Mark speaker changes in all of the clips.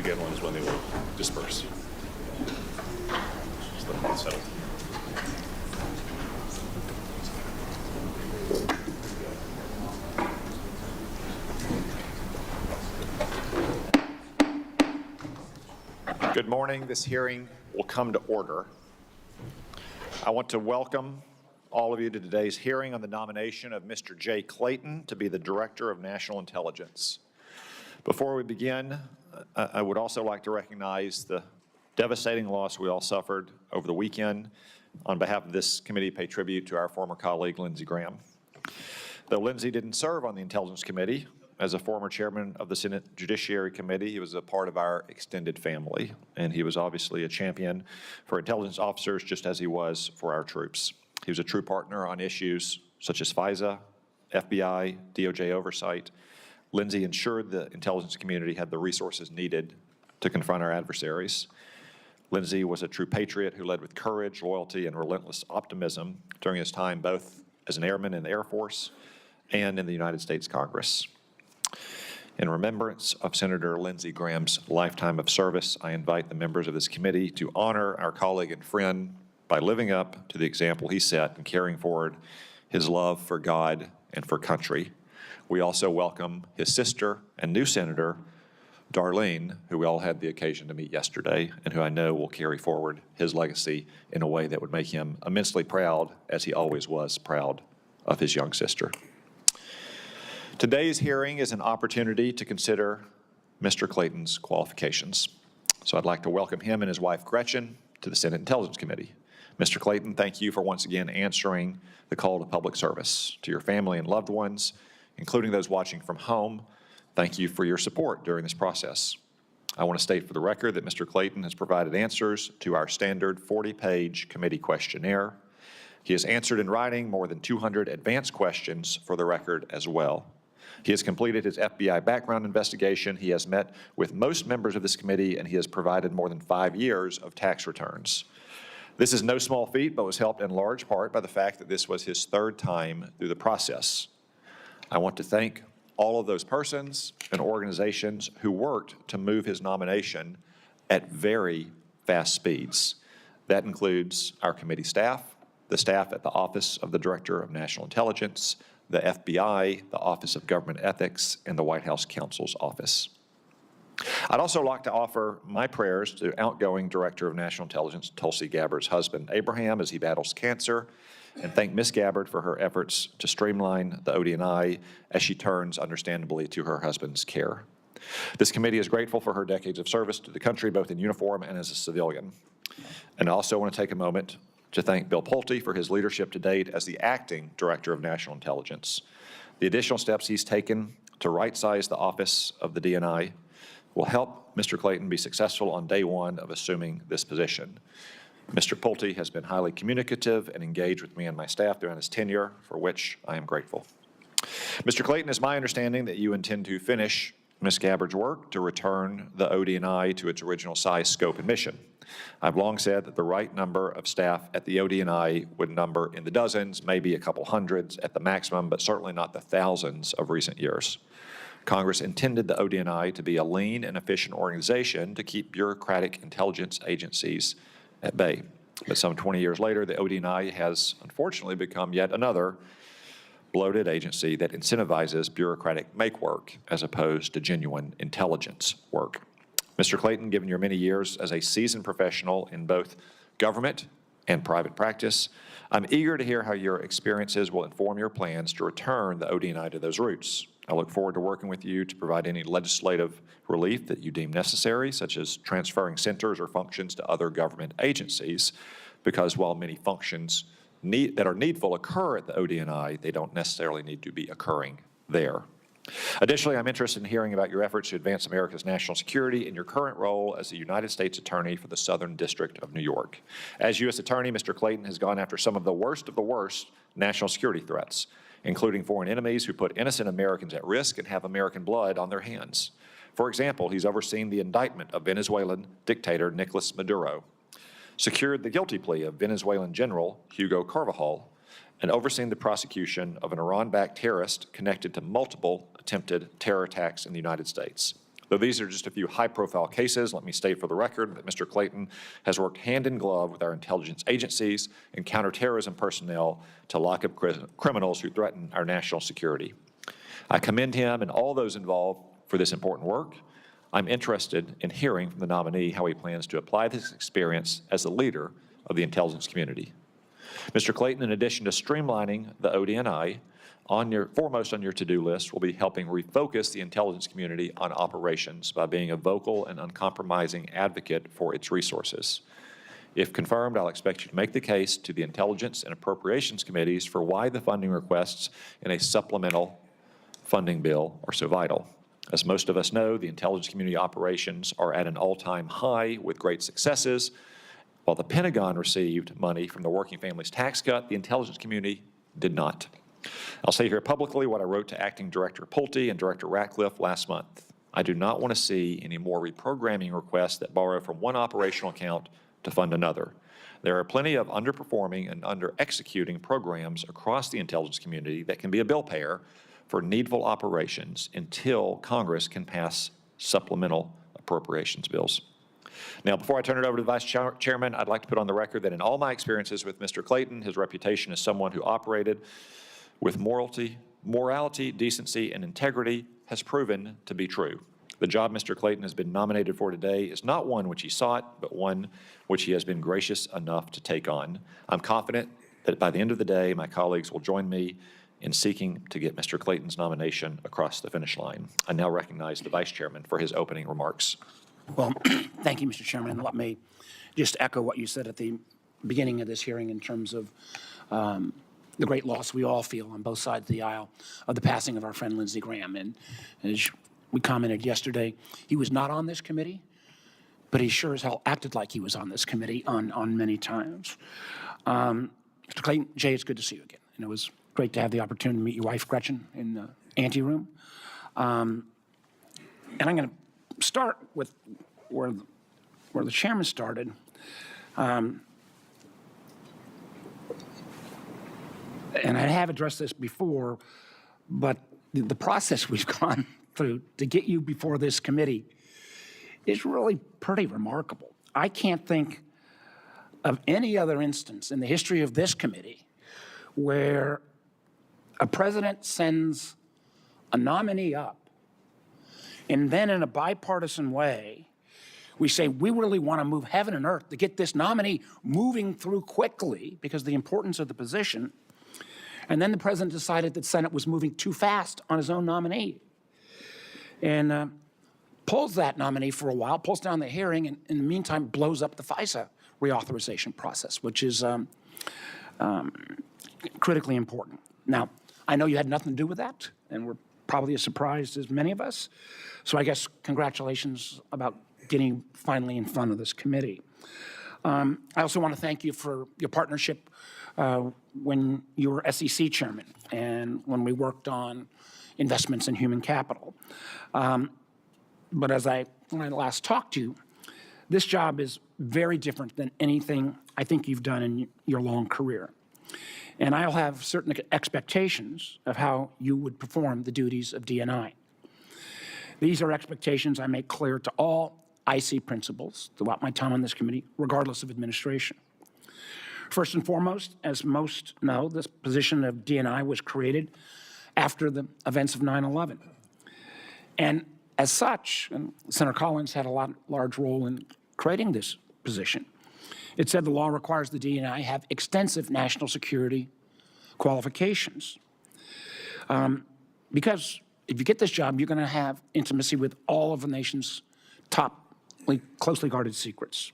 Speaker 1: Get ones when they will disperse. Just let them settle. Good morning. This hearing will come to order. I want to welcome all of you to today's hearing on the nomination of Mr. Jay Clayton to be the Director of National Intelligence. Before we begin, I would also like to recognize the Devastating loss we all suffered over the weekend. On behalf of this committee, pay tribute to our former colleague, Lindsey Graham. Though Lindsey didn't serve on the Intelligence Committee, as a former chairman of the Senate Judiciary Committee, he was a part of our extended family, and he was obviously a champion for intelligence officers just as he was for our troops. He was a true partner on issues such as FISA, FBI, DOJ oversight. Lindsey ensured the intelligence community had the resources needed to confront our adversaries. Lindsey was a true patriot who led with courage, loyalty, and relentless optimism during his time both as an airman in the Air Force and in the United States Congress. In remembrance of Senator Lindsey Graham's lifetime of service, I invite the members of this committee to honor our colleague and friend by living up to the example he set in carrying forward his love for God and for country. We also welcome his sister and new senator, Darlene, who we all had the occasion to meet yesterday, and who I know will carry forward his legacy in a way that would make him immensely proud, as he always was proud of his young sister. Today's hearing is an opportunity to consider Mr. Clayton's qualifications. So I'd like to welcome him and his wife, Gretchen, to the Senate Intelligence Committee. Mr. Clayton, thank you for once again answering the call to public service. To your family and loved ones, including those watching from home, thank you for your support during this process. I want to state for the record that Mr. Clayton has provided answers to our standard 40-page committee questionnaire. He has answered in writing more than 200 advanced questions for the record as well. He has completed his FBI background investigation. He has met with most members of this committee, and he has provided more than 5 years of tax returns. This is no small feat, but was helped in large part by the fact that this was his third time through the process. I want to thank all of those persons and organizations who worked to move his nomination at very fast speeds. That includes our committee staff, the staff at the Office of the Director of National Intelligence, the FBI, the Office of Government Ethics, and the White House Counsel's Office. I'd also like to offer my prayers to outgoing Director of National Intelligence, Tulsi Gabbard's husband, Abraham, as he battles cancer, and thank Ms. Gabbard for her efforts to streamline the ODNI as she turns, understandably, to her husband's care. This committee is grateful for her decades of service to the country, both in uniform and as a civilian. And I also want to take a moment to thank Bill Pulte for his leadership to date as the acting Director of National Intelligence. The additional steps he's taken to right-size the office of the DNI will help Mr. Clayton be successful on day one of assuming this position. Mr. Pulte has been highly communicative and engaged with me and my staff during his tenure, for which I am grateful. Mr. Clayton, it's my understanding that you intend to finish Ms. Gabbard's work to return the ODNI to its original size, scope, and mission. I've long said that the right number of staff at the ODNI would number in the dozens, maybe a couple hundreds at the maximum, but certainly not the thousands of recent years. Congress intended the ODNI to be a lean and efficient organization to keep bureaucratic intelligence agencies at bay. But some 20 years later, the ODNI has unfortunately become yet another bloated agency that incentivizes bureaucratic make work as opposed to genuine intelligence work. Mr. Clayton, given your many years as a seasoned professional in both government and private practice, I'm eager to hear how your experiences will inform your plans to return the ODNI to those roots. I look forward to working with you to provide any legislative relief that you deem necessary, such as transferring centers or functions to other government agencies, because while many functions that are needful occur at the ODNI, they don't necessarily need to be occurring there. Additionally, I'm interested in hearing about your efforts to advance America's national security in your current role as the United States Attorney for the Southern District of New York. As U.S. Attorney, Mr. Clayton has gone after some of the worst national security threats, including foreign enemies who put innocent Americans at risk and have American blood on their hands. For example, he's overseen the indictment of Venezuelan dictator Nicolas Maduro, secured the guilty plea of Venezuelan General Hugo Carvajal, and overseen the prosecution of an Iran-backed terrorist connected to multiple attempted terror attacks in the United States. Though these are just a few high-profile cases, let me state for the record that Mr. Clayton has worked hand in glove with our intelligence agencies and counterterrorism personnel to lock up criminals who threaten our national security. I commend him and all those involved for this important work. I'm interested in hearing from the nominee how he plans to apply this experience as the leader of the intelligence community. Mr. Clayton, in addition to streamlining the ODNI, foremost on your to-do list will be helping refocus the intelligence community on operations by being a vocal and uncompromising advocate for its resources. If confirmed, I'll expect you to make the case to the Intelligence and Appropriations Committees for why the funding requests in a supplemental funding bill are so vital. As most of us know, the intelligence community operations are at an all-time high with great successes. While the Pentagon received money from the Working Families Tax Cut, the intelligence community did not. I'll say here publicly what I wrote to Acting Director Pulte and Director Ratcliffe last month. I do not want to see any more reprogramming requests that borrow from one operational account to fund another. There are plenty of underperforming and under-executing programs across the intelligence community that can be a bill payer for needful operations until Congress can pass supplemental appropriations bills. Now, before I turn it over to the Vice Chairman, I'd like to put on the record that in all my experiences with Mr. Clayton, his reputation as someone who operated with morality, decency, and integrity has proven to be true. The job Mr. Clayton has been nominated for today is not one which he sought, but one which he has been gracious enough to take on. I'm confident that by the end of the day, my colleagues will join me in seeking to get Mr. Clayton's nomination across the finish line. I now recognize the Vice Chairman for his opening remarks.
Speaker 2: Well, thank you, Mr. Chairman. Let me just echo what you said at the beginning of this hearing in terms of the great loss we all feel on both sides of the aisle of the passing of our friend Lindsey Graham. And as we commented yesterday, he was not on this committee, but he sure as hell acted like he was on this committee on many times. Mr. Clayton, Jay, it's good to see you again. And it was great to have the opportunity to meet your wife, Gretchen, in the anteroom. And I'm going to start with where the chairman started. And I have addressed this before, but the process we've gone through to get you before this committee is really pretty remarkable. I can't think of any other instance in the history of this committee where a president sends a nominee up, and then in a bipartisan way, we say, we really want to move heaven and earth to get this nominee moving through quickly because of the importance of the position. And then the president decided that the Senate was moving too fast on his own nominee. And pulls that nominee for a while, pulls down the hearing, and in the meantime blows up the FISA reauthorization process, which is critically important. Now, I know you had nothing to do with that, and we're probably as surprised as many of us. So I guess congratulations about getting finally in front of this committee. I also want to thank you for your partnership when you were SEC chairman and when we worked on investments in human capital. But when I last talked to you, this job is very different than anything I think you've done in your long career. And I'll have certain expectations of how you would perform the duties of D&I. These are expectations I make clear to all IC principals throughout my time on this committee, regardless of administration. First and foremost, as most know, this position of D&I was created after the events of 9/11. And as such, and Senator Collins had a large role in creating this position, it said the law requires the D&I have extensive national security qualifications. Because if you get this job, you're going to have intimacy with all of the nation's top closely guarded secrets.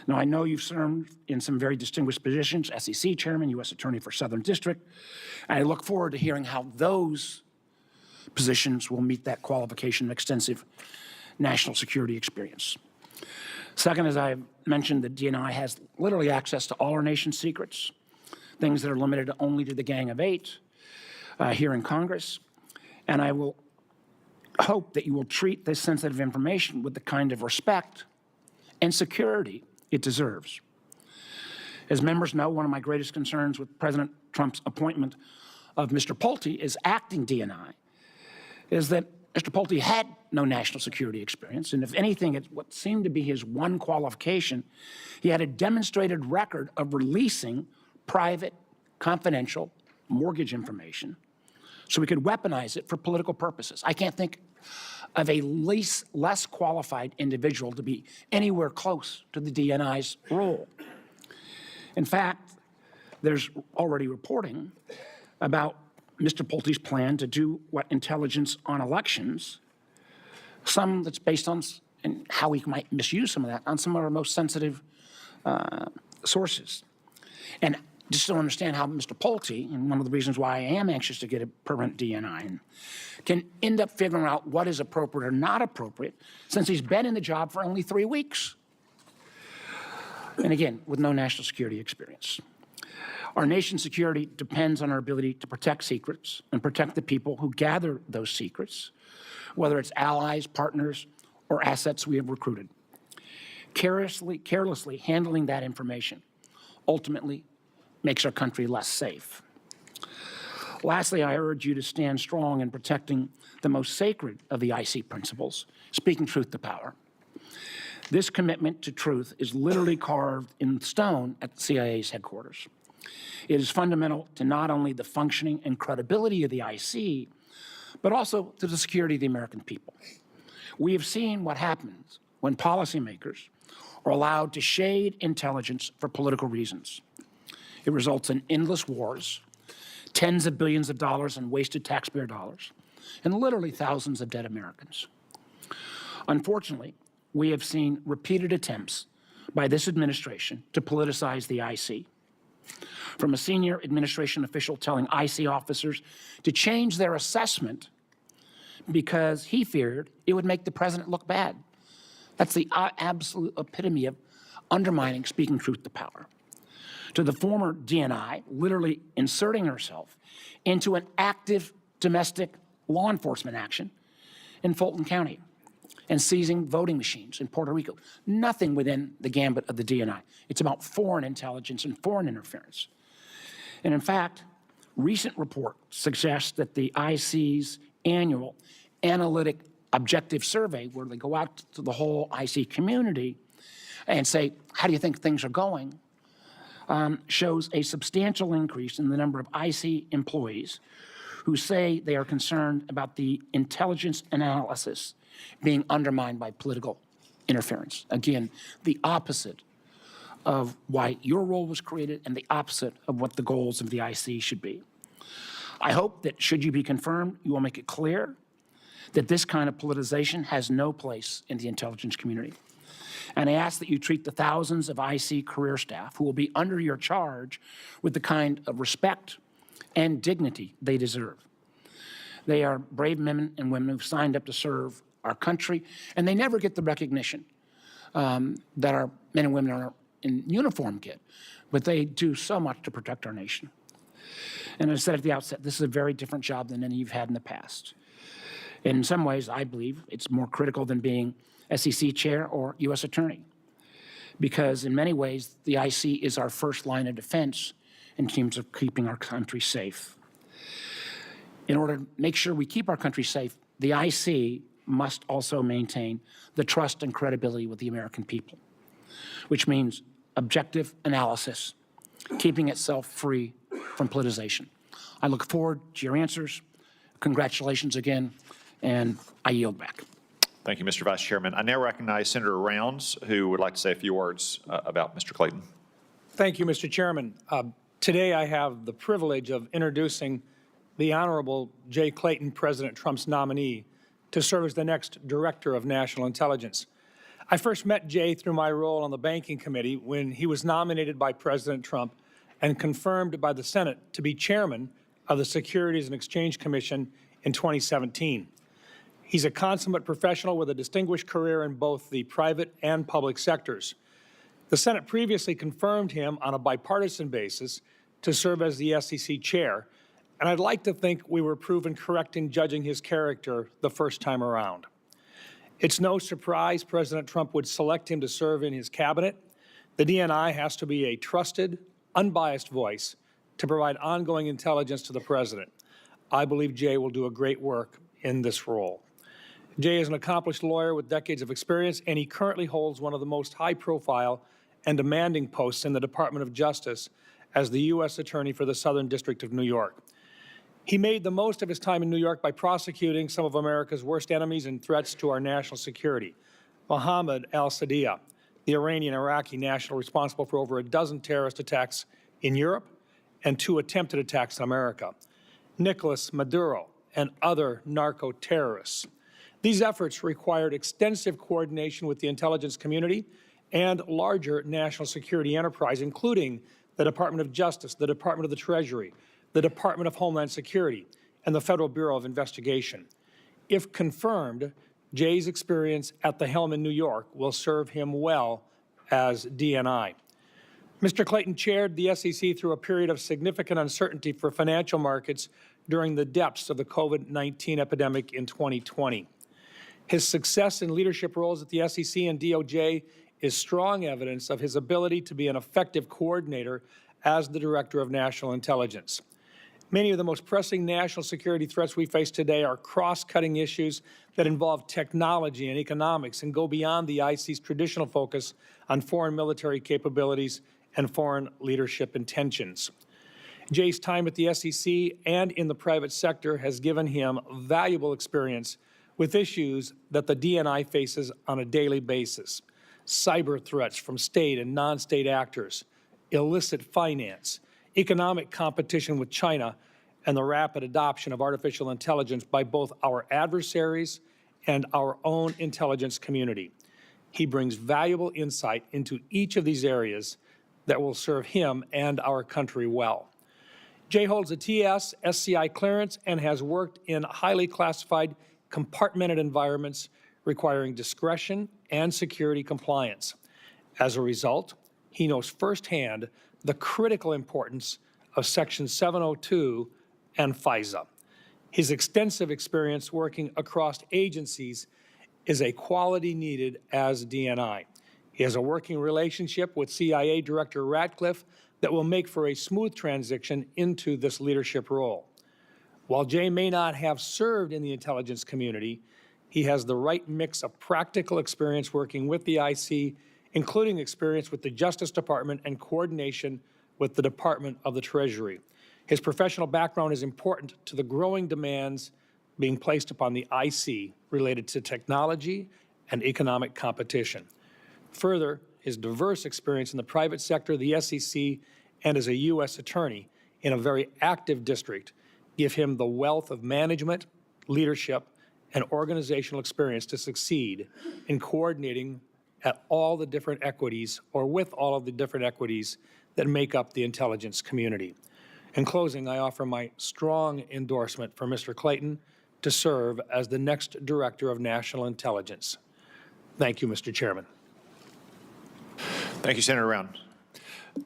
Speaker 2: Now, I know you've served in some very distinguished positions, SEC chairman, U.S. Attorney for Southern District. And I look forward to hearing how those positions will meet that qualification of extensive national security experience. Second, as I mentioned, the D&I has literally access to all our nation's secrets, things that are limited only to the Gang of Eight here in Congress. And I will hope that you will treat this sensitive information with the kind of respect and security it deserves. As members know, one of my greatest concerns with President Trump's appointment of Mr. Pulte as acting D&I is that Mr. Pulte had no national security experience, and if anything, it's what seemed to be his one qualification. He had a demonstrated record of releasing private, confidential mortgage information so we could weaponize it for political purposes. I can't think of a less qualified individual to be anywhere close to the D&I's role. In fact, there's already reporting about Mr. Pulte's plan to do what intelligence on elections, some that's based on, and how we might misuse some of that, on some of our most sensitive sources. And just to understand how Mr. Pulte, and one of the reasons why I am anxious to get a permanent DNI, can end up figuring out what is appropriate or not appropriate, since he's been in the job for only 3 weeks. And again, with no national security experience. Our nation's security depends on our ability to protect secrets and protect the people who gather those secrets, whether it's allies, partners, or assets we have recruited. Carelessly handling that information ultimately makes our country less safe. Lastly, I urge you to stand strong in protecting the most sacred of the IC principles, speaking truth to power. This commitment to truth is literally carved in stone at the CIA's headquarters. It is fundamental to not only the functioning and credibility of the IC, but also to the security of the American people. We have seen what happens when policymakers are allowed to shade intelligence for political reasons. It results in endless wars, tens of billions of dollars in wasted taxpayer dollars, and literally thousands of dead Americans. Unfortunately, we have seen repeated attempts by this administration to politicize the IC. From a senior administration official telling IC officers to change their assessment because he feared it would make the president look bad. That's the absolute epitome of undermining speaking truth to power. To the former DNI literally inserting herself into an active domestic law enforcement action in Fulton County and seizing voting machines in Puerto Rico. Nothing within the gambit of the DNI. It's about foreign intelligence and foreign interference. And in fact, recent reports suggest that the IC's annual analytic objective survey, where they go out to the whole IC community and say, how do you think things are going, shows a substantial increase in the number of IC employees who say they are concerned about the intelligence analysis being undermined by political interference. Again, the opposite of why your role was created and the opposite of what the goals of the IC should be. I hope that should you be confirmed, you will make it clear that this kind of politicization has no place in the intelligence community. And I ask that you treat the thousands of IC career staff who will be under your charge with the kind of respect and dignity they deserve. They are brave men and women who've signed up to serve our country, and they never get the recognition that our men and women in uniform get, but they do so much to protect our nation. And as I said at the outset, this is a very different job than any you've had in the past. And in some ways, I believe it's more critical than being SEC chair or U.S. attorney, because in many ways, the IC is our first line of defense in terms of keeping our country safe. In order to make sure we keep our country safe, the IC must also maintain the trust and credibility with the American people, which means objective analysis, keeping itself free from politicization. I look forward to your answers. Congratulations again, and I yield back.
Speaker 1: Thank you, Mr. Vice Chairman. I now recognize Senator Rounds, who would like to say a few words about Mr. Clayton.
Speaker 3: Thank you, Mr. Chairman. Today I have the privilege of introducing the Honorable Jay Clayton, President Trump's nominee, to serve as the next Director of National Intelligence. I first met Jay through my role on the Banking Committee when he was nominated by President Trump and confirmed by the Senate to be chairman of the Securities and Exchange Commission in 2017. He's a consummate professional with a distinguished career in both the private and public sectors. The Senate previously confirmed him on a bipartisan basis to serve as the SEC chair, and I'd like to think we were proven correct in judging his character the first time around. It's no surprise President Trump would select him to serve in his cabinet. The DNI has to be a trusted, unbiased voice to provide ongoing intelligence to the president. I believe Jay will do a great work in this role. Jay is an accomplished lawyer with decades of experience, and he currently holds one of the most high-profile and demanding posts in the Department of Justice as the U.S. Attorney for the Southern District of New York. He made the most of his time in New York by prosecuting some of America's worst enemies and threats to our national security. Mohammed al-Sadiyah, the Iranian-Iraqi national responsible for over a dozen terrorist attacks in Europe and 2 attempted attacks in America. Nicolas Maduro, and other narco-terrorists. These efforts required extensive coordination with the intelligence community and larger national security enterprise, including the Department of Justice, the Department of the Treasury, the Department of Homeland Security, and the Federal Bureau of Investigation. If confirmed, Jay's experience at the helm in New York will serve him well as DNI. Mr. Clayton chaired the SEC through a period of significant uncertainty for financial markets during the depths of the COVID-19 epidemic in 2020. His success in leadership roles at the SEC and DOJ is strong evidence of his ability to be an effective coordinator as the Director of National Intelligence. Many of the most pressing national security threats we face today are cross-cutting issues that involve technology and economics and go beyond the IC's traditional focus on foreign military capabilities and foreign leadership intentions. Jay's time at the SEC and in the private sector has given him valuable experience with issues that the DNI faces on a daily basis: cyber threats from state and non-state actors, illicit finance, economic competition with China, and the rapid adoption of artificial intelligence by both our adversaries and our own intelligence community. He brings valuable insight into each of these areas that will serve him and our country well. Jay holds a TS, SCI clearance, and has worked in highly classified, compartmented environments requiring discretion and security compliance. As a result, he knows firsthand the critical importance of Section 702 and FISA. His extensive experience working across agencies is a quality needed as DNI. He has a working relationship with CIA Director Ratcliffe that will make for a smooth transition into this leadership role. While Jay may not have served in the intelligence community, he has the right mix of practical experience working with the IC, including experience with the Justice Department and coordination with the Department of the Treasury. His professional background is important to the growing demands being placed upon the IC related to technology and economic competition. Further, his diverse experience in the private sector, the SEC, and as a U.S. attorney in a very active district give him the wealth of management, leadership, and organizational experience to succeed in coordinating at all the different equities, or with all of the different equities that make up the intelligence community. In closing, I offer my strong endorsement for Mr. Clayton to serve as the next Director of National Intelligence. Thank you, Mr. Chairman.
Speaker 1: Thank you, Senator Round.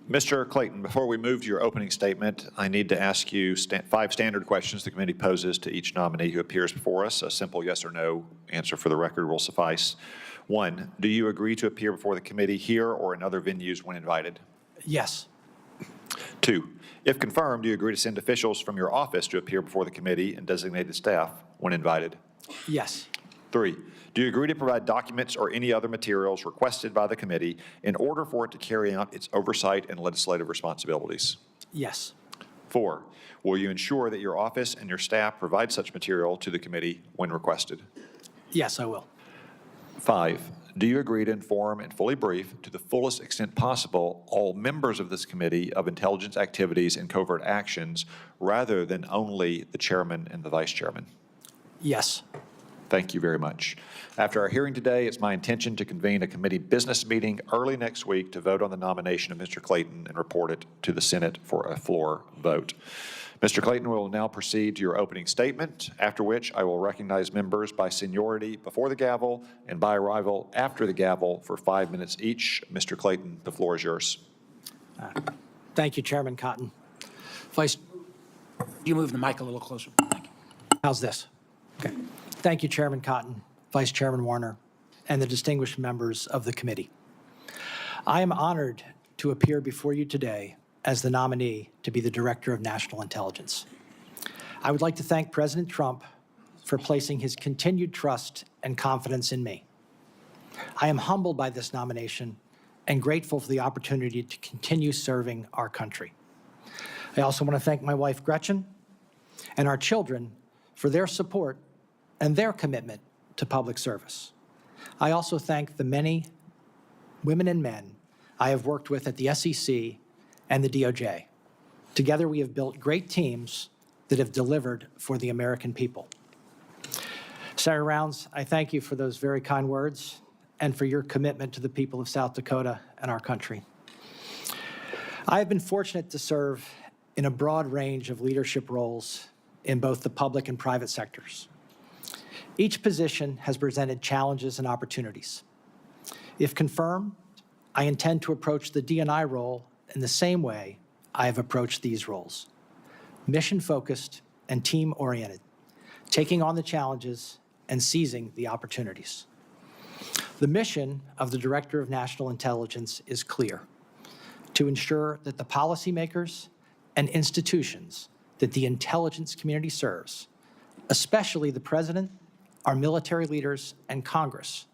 Speaker 1: Mr. Clayton, before we move to your opening statement, I need to ask you 5 standard questions the committee poses to each nominee who appears before us. A simple yes or no answer for the record will suffice. 1, do you agree to appear before the committee here or in other venues when invited?
Speaker 4: Yes.
Speaker 1: 2, if confirmed, do you agree to send officials from your office to appear before the committee and designated staff when invited?
Speaker 4: Yes.
Speaker 1: 3, do you agree to provide documents or any other materials requested by the committee in order for it to carry out its oversight and legislative responsibilities?
Speaker 4: Yes.
Speaker 1: 4, will you ensure that your office and your staff provide such material to the committee when requested?
Speaker 4: Yes, I will.
Speaker 1: 5, do you agree to inform and fully brief, to the fullest extent possible, all members of this committee of intelligence activities and covert actions, rather than only the chairman and the vice chairman?
Speaker 4: Yes.
Speaker 1: Thank you very much. After our hearing today, it's my intention to convene a committee business meeting early next week to vote on the nomination of Mr. Clayton and report it to the Senate for a floor vote. Mr. Clayton will now proceed to your opening statement, after which I will recognize members by seniority before the gavel and by arrival after the gavel for 5 minutes each. Mr. Clayton, the floor is yours.
Speaker 4: Thank you, Chairman Cotton. Vice,
Speaker 2: You move the mic a little closer. Thank you.
Speaker 4: how's this? Okay. Thank you, Chairman Cotton, Vice Chairman Warner, and the distinguished members of the committee. I am honored to appear before you today as the nominee to be the Director of National Intelligence. I would like to thank President Trump for placing his continued trust and confidence in me. I am humbled by this nomination and grateful for the opportunity to continue serving our country. I also want to thank my wife, Gretchen, and our children for their support and their commitment to public service. I also thank the many women and men I have worked with at the SEC and the DOJ. Together, we have built great teams that have delivered for the American people. Senator Rounds, I thank you for those very kind words and for your commitment to the people of South Dakota and our country. I have been fortunate to serve in a broad range of leadership roles in both the public and private sectors. Each position has presented challenges and opportunities. If confirmed, I intend to approach the D&I role in the same way I have approached these roles, mission-focused and team-oriented, taking on the challenges and seizing the opportunities. The mission of the Director of National Intelligence is clear: to ensure that the policymakers and institutions that the intelligence community serves, especially the President, our military leaders, and Congress,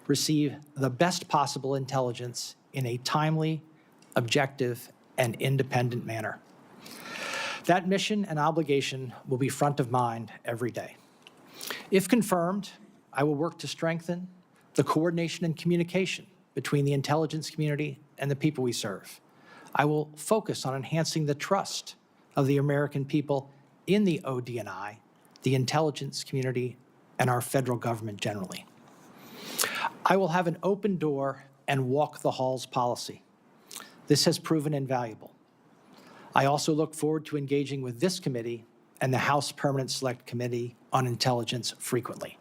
Speaker 4: receive the best possible intelligence in a timely, objective, and independent manner. That mission and obligation will be front of mind every day. If confirmed, I will work to strengthen the coordination and communication between the intelligence community and the people we serve. I will focus on enhancing the trust of the American people in the ODNI, the intelligence community, and our federal government generally. I will have an open door and walk the halls policy. This has proven invaluable. I also look forward to engaging with this committee and the House Permanent Select Committee on Intelligence frequently.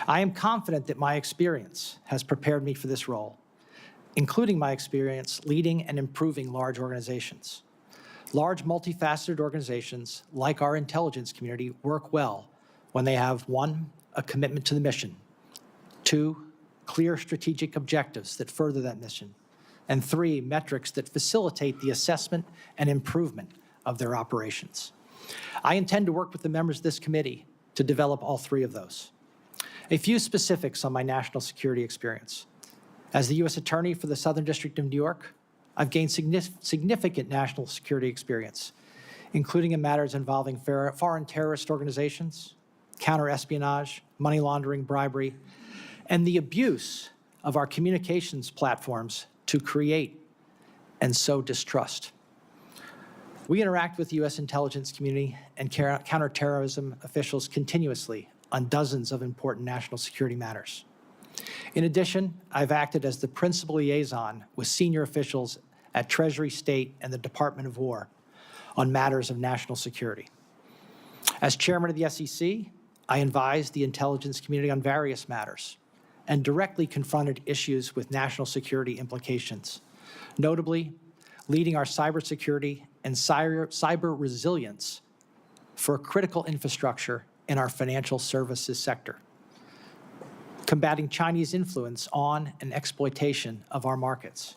Speaker 4: I am confident that my experience has prepared me for this role, including my experience leading and improving large organizations. Large, multifaceted organizations like our intelligence community work well when they have 1, a commitment to the mission, 2, clear strategic objectives that further that mission, and 3, metrics that facilitate the assessment and improvement of their operations. I intend to work with the members of this committee to develop all 3 of those. A few specifics on my national security experience. As the U.S. Attorney for the Southern District of New York, I've gained significant national security experience, including in matters involving foreign terrorist organizations, counterespionage, money laundering, bribery, and the abuse of our communications platforms to create and sow distrust. We interact with the U.S. intelligence community and counterterrorism officials continuously on dozens of important national security matters. In addition, I've acted as the principal liaison with senior officials at Treasury, State, and the Department of War on matters of national security. As chairman of the SEC, I advised the intelligence community on various matters and directly confronted issues with national security implications, notably leading our cybersecurity and cyber resilience for critical infrastructure in our financial services sector, combating Chinese influence on and exploitation of our markets,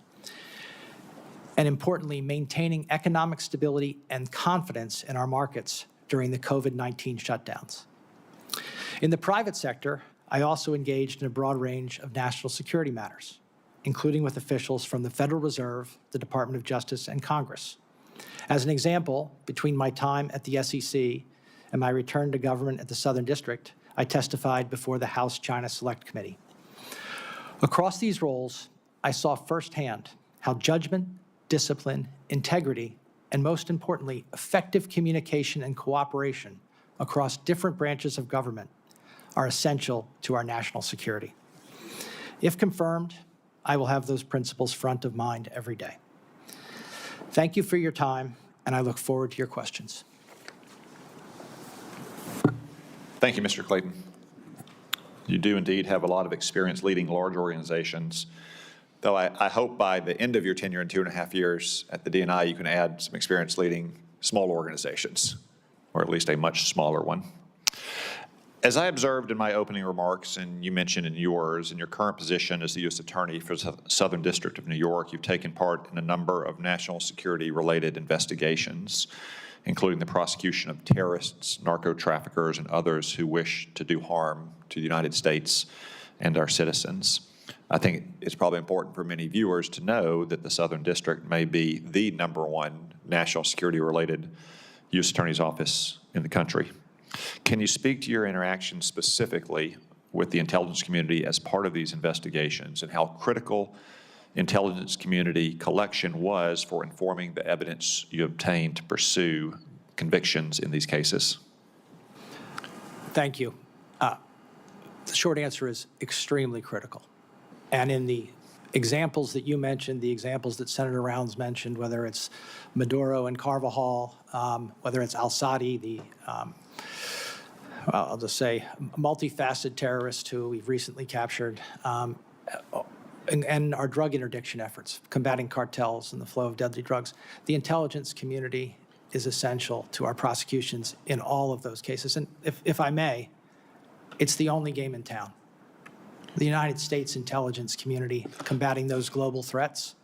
Speaker 4: and importantly, maintaining economic stability and confidence in our markets during the COVID-19 shutdowns. In the private sector, I also engaged in a broad range of national security matters, including with officials from the Federal Reserve, the Department of Justice, and Congress. As an example, between my time at the SEC and my return to government at the Southern District, I testified before the House China Select Committee. Across these roles, I saw firsthand how judgment, discipline, integrity, and most importantly, effective communication and cooperation across different branches of government are essential to our national security. If confirmed, I will have those principles front of mind every day. Thank you for your time, and I look forward to your questions.
Speaker 1: Thank you, Mr. Clayton. You do indeed have a lot of experience leading large organizations, though I hope by the end of your tenure in 2.5 years at the DNI, you can add some experience leading small organizations, or at least a much smaller one. As I observed in my opening remarks, and you mentioned in yours, in your current position as the U.S. Attorney for the Southern District of New York, you've taken part in a number of national security-related investigations, including the prosecution of terrorists, narco-traffickers, and others who wish to do harm to the United States and our citizens. I think it's probably important for many viewers to know that the Southern District may be the #1 national security-related U.S. Attorney's office in the country. Can you speak to your interaction specifically with the intelligence community as part of these investigations and how critical intelligence community collection was for informing the evidence you obtained to pursue convictions in these cases?
Speaker 4: Thank you. The short answer is extremely critical. And in the examples that you mentioned, the examples that Senator Rounds mentioned, whether it's Maduro and Carvajal, whether it's al-Sadi, the, I'll just say, multifaceted terrorist who we've recently captured, and our drug interdiction efforts, combating cartels and the flow of deadly drugs. The intelligence community is essential to our prosecutions in all of those cases. And if I may, it's the only game in town. The United States intelligence community combating those global threats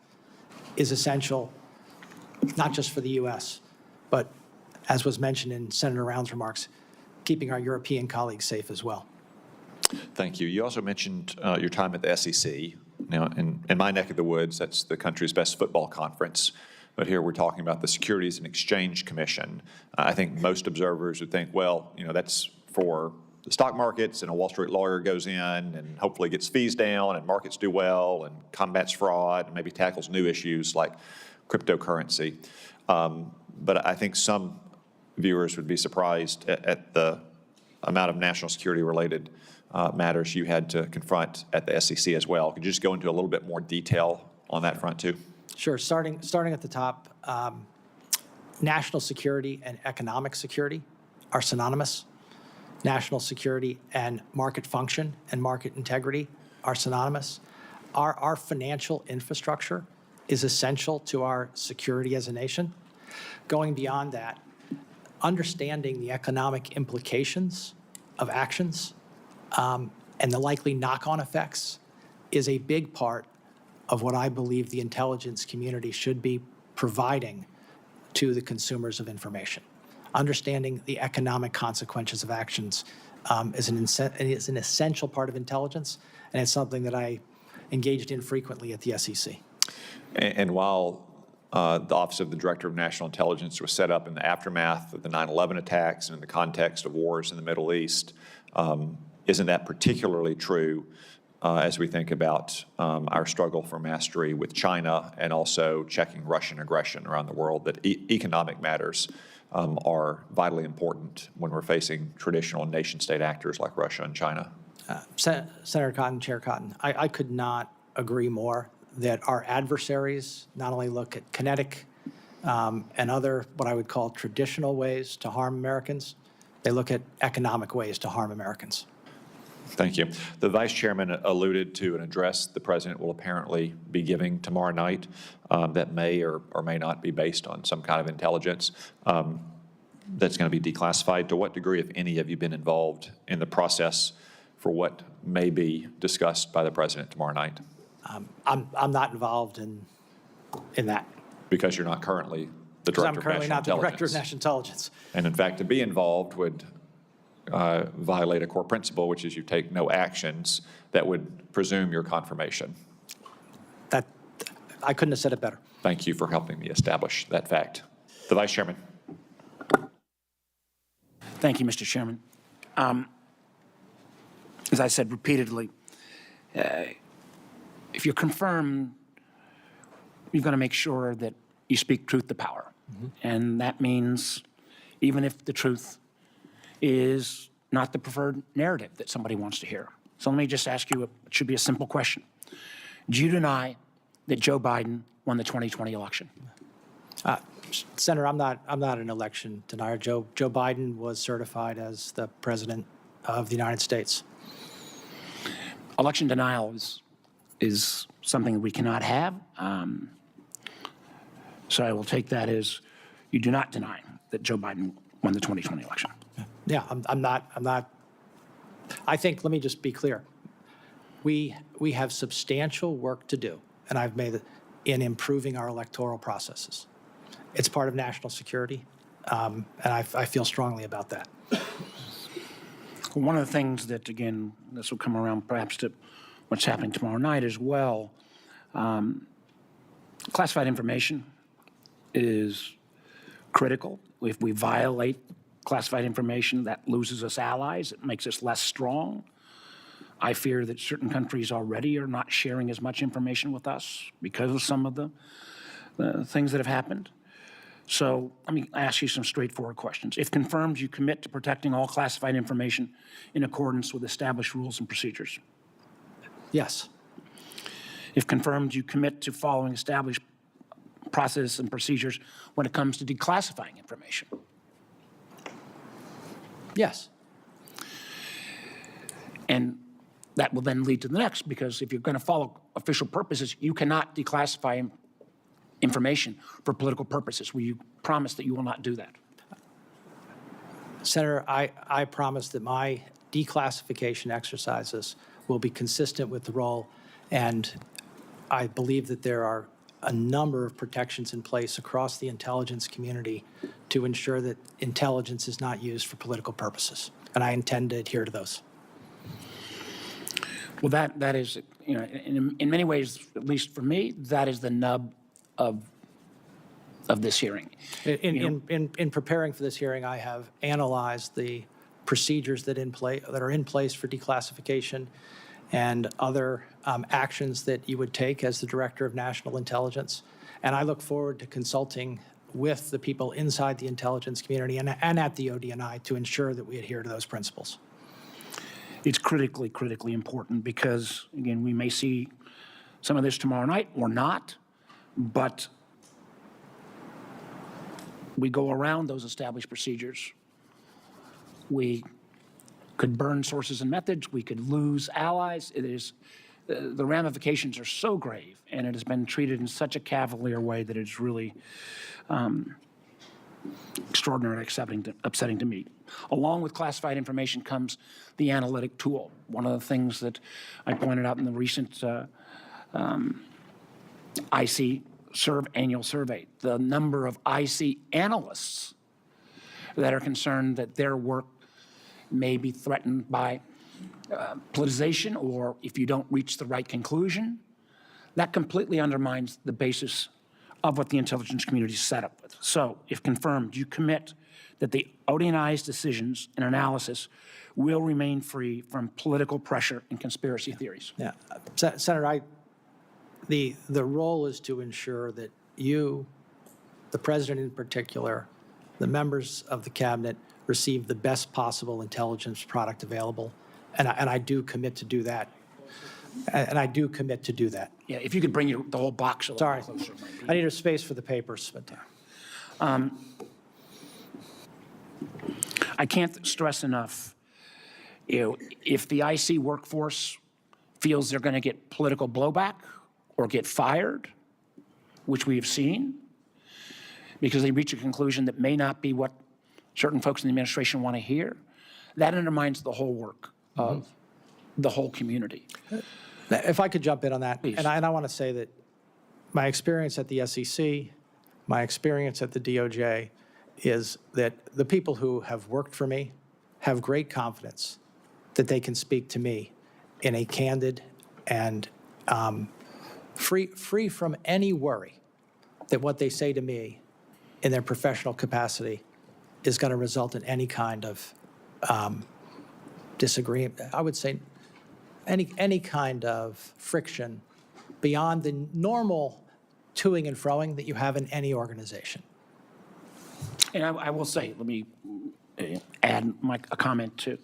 Speaker 4: is essential, not just for the U.S., but, as was mentioned in Senator Rounds' remarks, keeping our European colleagues safe as well.
Speaker 1: Thank you. You also mentioned your time at the SEC. Now, in my neck of the woods, that's the country's best football conference. But here we're talking about the Securities and Exchange Commission. I think most observers would think, well, you know, that's for the stock markets, and a Wall Street lawyer goes in and hopefully gets fees down and markets do well and combats fraud and maybe tackles new issues like cryptocurrency. But I think some viewers would be surprised at the amount of national security related matters you had to confront at the SEC as well. Could you just go into a little bit more detail on that front too?
Speaker 4: Sure. Starting at the top, national security and economic security are synonymous. National security and market function and market integrity are synonymous. Our financial infrastructure is essential to our security as a nation. Going beyond that, understanding the economic implications of actions and the likely knock-on effects is a big part of what I believe the intelligence community should be providing to the consumers of information. Understanding the economic consequences of actions is an essential part of intelligence, and it's something that I engaged in frequently at the SEC.
Speaker 1: And while the Office of the Director of National Intelligence was set up in the aftermath of the 9/11 attacks and in the context of wars in the Middle East, isn't that particularly true as we think about our struggle for mastery with China and also checking Russian aggression around the world, that economic matters are vitally important when we're facing traditional nation-state actors like Russia and China?
Speaker 4: Senator Cotton, Chair Cotton, I could not agree more that our adversaries not only look at kinetic and other what I would call traditional ways to harm Americans, they look at economic ways to harm Americans.
Speaker 1: Thank you. The Vice Chairman alluded to an address the President will apparently be giving tomorrow night that may or may not be based on some kind of intelligence that's going to be declassified. To what degree, if any, have you been involved in the process for what may be discussed by the President tomorrow night?
Speaker 4: I'm not involved in that.
Speaker 1: Because you're not currently the Director of National Intelligence.
Speaker 4: I'm currently not the Director of National Intelligence.
Speaker 1: And in fact, to be involved would violate a core principle, which is you take no actions that would presume your confirmation.
Speaker 4: That I couldn't have said it better.
Speaker 1: Thank you for helping me establish that fact. The Vice Chairman.
Speaker 2: Thank you, Mr. Chairman. As I said repeatedly, if you're confirmed, you've got to make sure that you speak truth to power. Mm-hmm. And that means even if the truth is not the preferred narrative that somebody wants to hear. So let me just ask you, it should be a simple question. Do you deny that Joe Biden won the 2020 election?
Speaker 4: Senator, I'm not an election denier. Joe Biden was certified as the President of the United States.
Speaker 2: Election denial is something that we cannot have. So I will take that as you do not deny that Joe Biden won the 2020 election.
Speaker 4: Yeah, I'm not. I think, let me just be clear. We have substantial work to do, and I've made it in improving our electoral processes. It's part of national security, and I feel strongly about that.
Speaker 2: One of the things that, again, this will come around perhaps to what's happening tomorrow night as well, classified information is critical. If we violate classified information, that loses us allies. It makes us less strong. I fear that certain countries already are not sharing as much information with us because of some of the things that have happened. So let me ask you some straightforward questions. If confirmed, you commit to protecting all classified information in accordance with established rules and procedures.
Speaker 4: Yes.
Speaker 2: If confirmed, you commit to following established processes and procedures when it comes to declassifying information.
Speaker 4: Yes.
Speaker 2: And that will then lead to the next, because if you're going to follow official purposes, you cannot declassify information for political purposes. Will you promise that you will not do that?
Speaker 4: Senator, I promise that my declassification exercises will be consistent with the role, and I believe that there are a number of protections in place across the intelligence community to ensure that intelligence is not used for political purposes, and I intend to adhere to those.
Speaker 2: Well, that is, you know, in many ways, at least for me, that is the nub of this hearing.
Speaker 4: In preparing for this hearing, I have analyzed the procedures that are in place for declassification and other actions that you would take as the Director of National Intelligence. And I look forward to consulting with the people inside the intelligence community and at the ODNI to ensure that we adhere to those principles.
Speaker 2: It's critically important because, again, we may see some of this tomorrow night or not, but we go around those established procedures. We could burn sources and methods. We could lose allies. It is, the ramifications are so grave, and it has been treated in such a cavalier way that it's really extraordinarily upsetting to me. Along with classified information comes the analytic tool. One of the things that I pointed out in the recent IC annual survey, the number of IC analysts that are concerned that their work may be threatened by politicization, or if you don't reach the right conclusion, that completely undermines the basis of what the intelligence community is set up with. So, if confirmed, you commit that the ODNI's decisions and analysis will remain free from political pressure and conspiracy theories.
Speaker 4: Yeah, Senator, the role is to ensure that you, the President in particular, the members of the Cabinet receive the best possible intelligence product available, and I do commit to do that. And I do commit to do that.
Speaker 2: Yeah, if you could bring the whole box a little
Speaker 4: Sorry,
Speaker 2: closer.
Speaker 4: I need a space for the papers. But
Speaker 2: I can't stress enough, if the IC workforce feels they're going to get political blowback or get fired, which we have seen, because they reach a conclusion that may not be what certain folks in the administration want to hear, that undermines the whole work of the whole community.
Speaker 4: if I could jump in on that,
Speaker 2: Please.
Speaker 4: and I want to say that my experience at the SEC, my experience at the DOJ, is that the people who have worked for me have great confidence that they can speak to me in a candid and free from any worry that what they say to me in their professional capacity is going to result in any kind of disagreement. I would say any kind of friction beyond the normal toing and froing that you have in any organization.
Speaker 2: And I will say, let me add a comment to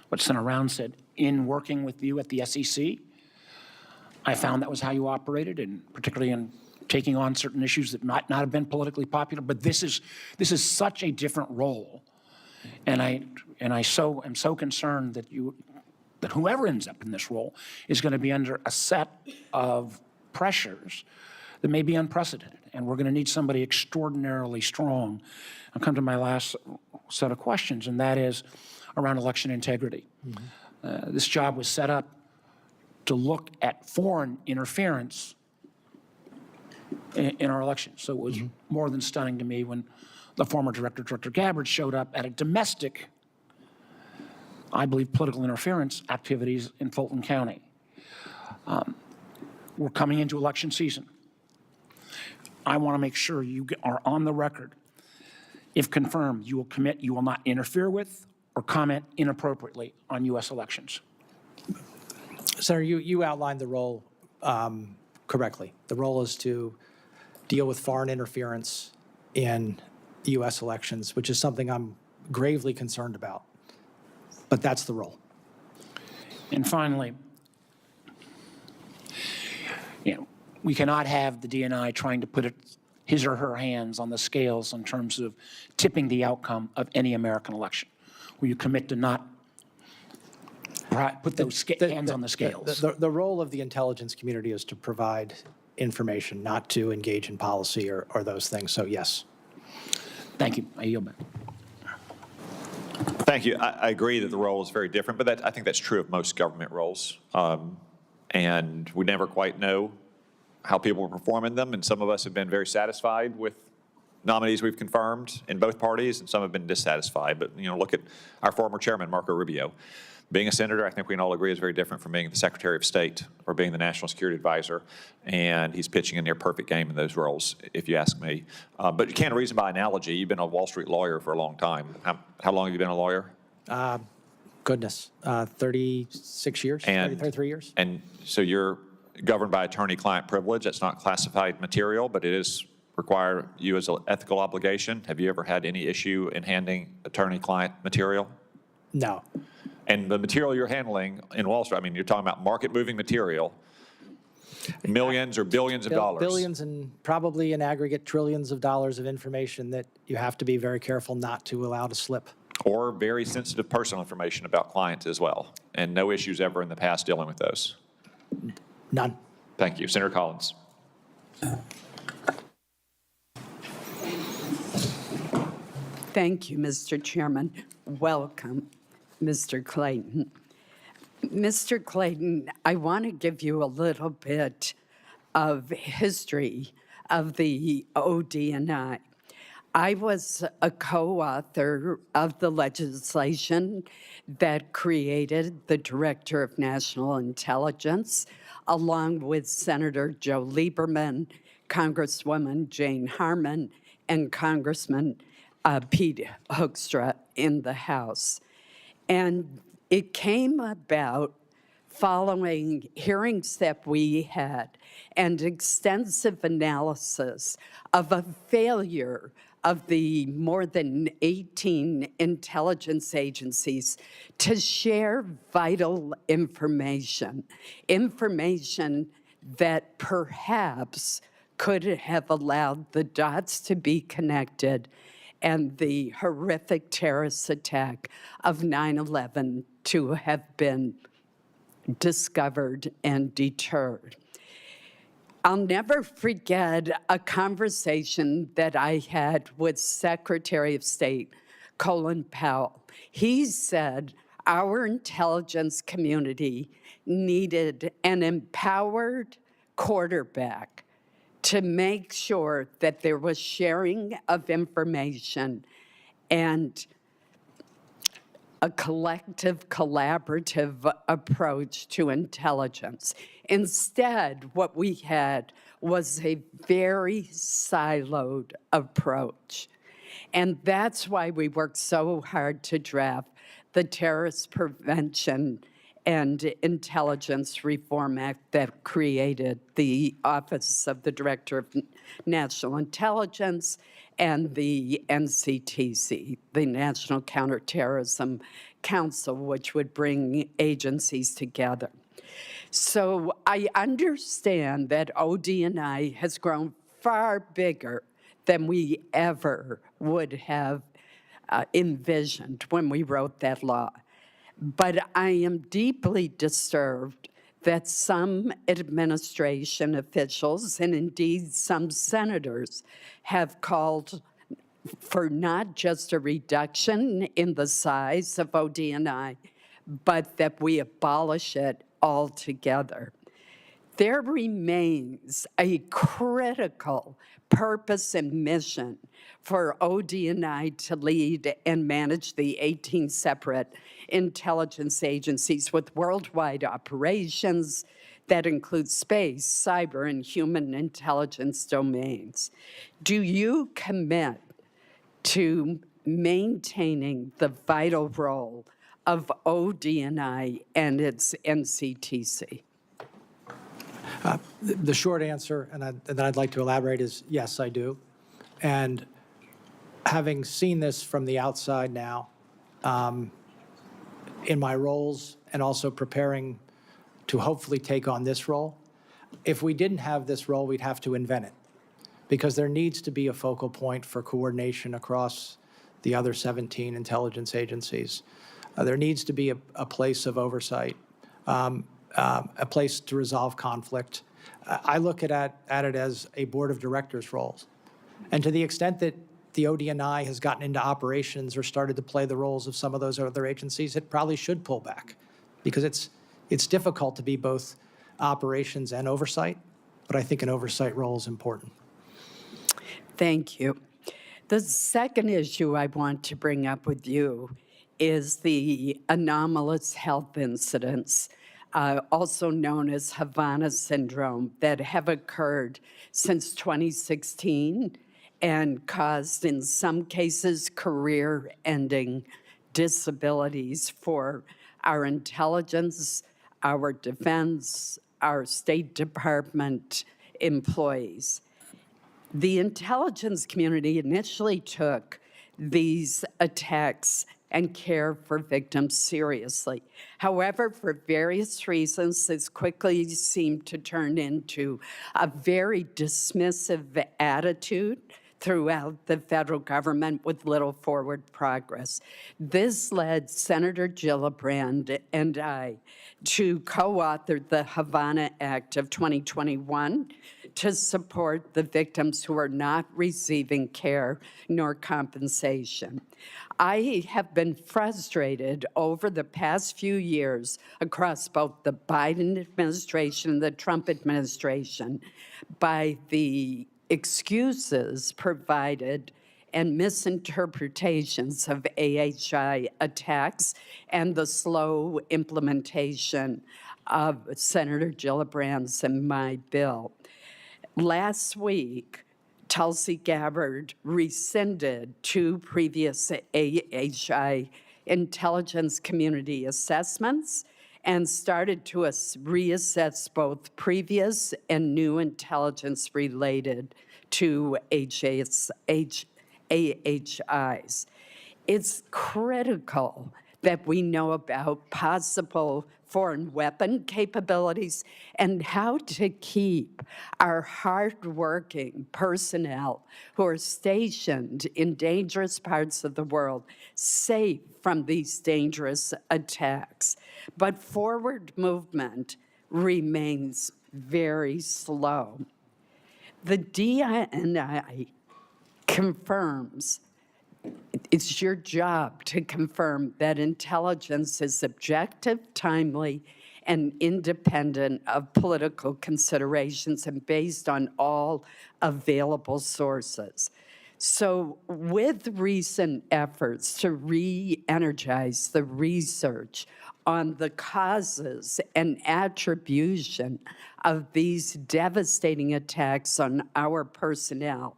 Speaker 2: what Senator Round said. In working with you at the SEC, I found that was how you operated, and particularly in taking on certain issues that might not have been politically popular. But this is such a different role, and I am so concerned that whoever ends up in this role is going to be under a set of pressures that may be unprecedented, and we're going to need somebody extraordinarily strong. I'll come to my last set of questions, and that is around election integrity. This job was set up to look at foreign interference in our elections. So it was more than stunning to me when the former director, Director Gabbard, showed up at a domestic, I believe, political interference activities in Fulton County. We're coming into election season. I want to make sure you are on the record. If confirmed, you will commit you will not interfere with or comment inappropriately on U.S. elections.
Speaker 4: Senator, you outlined the role correctly. The role is to deal with foreign interference in U.S. elections, which is something I'm gravely concerned about. But that's the role.
Speaker 2: And finally, we cannot have the DNI trying to put his or her hands on the scales in terms of tipping the outcome of any American election. Will you commit to not put those hands on the scales?
Speaker 4: The role of the intelligence community is to provide information, not to engage in policy or those things. So yes.
Speaker 2: Thank you. I yield back.
Speaker 1: Thank you. I agree that the role is very different, but I think that's true of most government roles. And we never quite know how people will perform in them, and some of us have been very satisfied with nominees we've confirmed in both parties, and some have been dissatisfied. But, look at our former chairman, Marco Rubio. Being a senator, I think we can all agree, is very different from being the Secretary of State or being the National Security Advisor, and he's pitching a near-perfect game in those roles, if you ask me. But you can't reason by analogy. You've been a Wall Street lawyer for a long time. How long have you been a lawyer?
Speaker 4: Goodness, 36 years, 33 years.
Speaker 1: And so you're governed by attorney-client privilege. That's not classified material, but it is require you as an ethical obligation. Have you ever had any issue in handling attorney-client material?
Speaker 4: No.
Speaker 1: And the material you're handling in Wall Street, I mean, you're talking about market-moving material, millions or billions of dollars.
Speaker 4: Billions and probably in aggregate trillions of dollars of information that you have to be very careful not to allow to slip.
Speaker 1: Or very sensitive personal information about clients as well. And no issues ever in the past dealing with those.
Speaker 4: None.
Speaker 1: Thank you. Senator Collins.
Speaker 5: Thank you, Mr. Chairman. Welcome, Mr. Clayton. Mr. Clayton, I want to give you a little bit of history of the ODNI. I was a co-author of the legislation that created the Director of National Intelligence, along with Senator Joe Lieberman, Congresswoman Jane Harman, and Congressman Pete Hoekstra in the House. And it came about following hearings that we had and extensive analysis of a failure of the more than 18 intelligence agencies to share vital information, information that perhaps could have allowed the dots to be connected and the horrific terrorist attack of 9/11 to have been discovered and deterred. I'll never forget a conversation that I had with Secretary of State Colin Powell. He said our intelligence community needed an empowered quarterback to make sure that there was sharing of information and a collective, collaborative approach to intelligence. Instead, what we had was a very siloed approach. And that's why we worked so hard to draft the Terrorist Prevention and Intelligence Reform Act that created the Office of the Director of National Intelligence and the NCTC, the National Counterterrorism Council, which would bring agencies together. So I understand that ODNI has grown far bigger than we ever would have envisioned when we wrote that law. But I am deeply disturbed that some administration officials and indeed some senators have called for not just a reduction in the size of ODNI, but that we abolish it altogether. There remains a critical purpose and mission for ODNI to lead and manage the 18 separate intelligence agencies with worldwide operations that include space, cyber, and human intelligence domains. Do you commit to maintaining the vital role of ODNI and its NCTC?
Speaker 4: The short answer, and I'd like to elaborate, is yes, I do. And having seen this from the outside now, in my roles and also preparing to hopefully take on this role, if we didn't have this role, we'd have to invent it, because there needs to be a focal point for coordination across the other 17 intelligence agencies. There needs to be a place of oversight, a place to resolve conflict. I look at it as a board of directors roles. And to the extent that the ODNI has gotten into operations or started to play the roles of some of those other agencies, it probably should pull back, because it's difficult to be both operations and oversight, but I think an oversight role is important.
Speaker 5: Thank you. The second issue I want to bring up with you is the anomalous health incidents, also known as Havana syndrome, that have occurred since 2016 and caused, in some cases, career-ending disabilities for our intelligence, our defense, our State Department employees. The intelligence community initially took these attacks and care for victims seriously. However, for various reasons, this quickly seemed to turn into a very dismissive attitude throughout the federal government with little forward progress. This led Senator Gillibrand and I to co-author the Havana Act of 2021 to support the victims who are not receiving care nor compensation. I have been frustrated over the past few years across both the Biden administration and the Trump administration by the excuses provided and misinterpretations of AHI attacks and the slow implementation of Senator Gillibrand's and my bill. Last week, Tulsi Gabbard rescinded 2 previous AHI intelligence community assessments and started to reassess both previous and new intelligence related to AHIs. It's critical that we know about possible foreign weapon capabilities and how to keep our hardworking personnel who are stationed in dangerous parts of the world safe from these dangerous attacks. But forward movement remains very slow. The DNI confirms, it's your job to confirm that intelligence is objective, timely, and independent of political considerations and based on all available sources. So with recent efforts to re-energize the research on the causes and attribution of these devastating attacks on our personnel,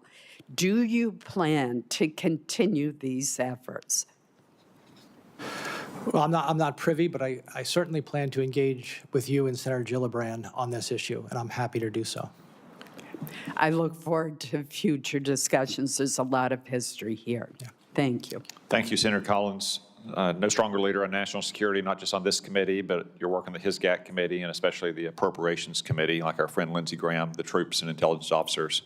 Speaker 5: do you plan to continue these efforts?
Speaker 4: Well, I'm not privy, but I certainly plan to engage with you and Senator Gillibrand on this issue, and I'm happy to do so.
Speaker 5: I look forward to future discussions. There's a lot of history here. Yeah. Thank you.
Speaker 1: Thank you, Senator Collins. No stronger leader on national security, not just on this committee, but your work on the HISGAC committee and especially the Appropriations Committee, like our friend Lindsey Graham, the troops and intelligence officers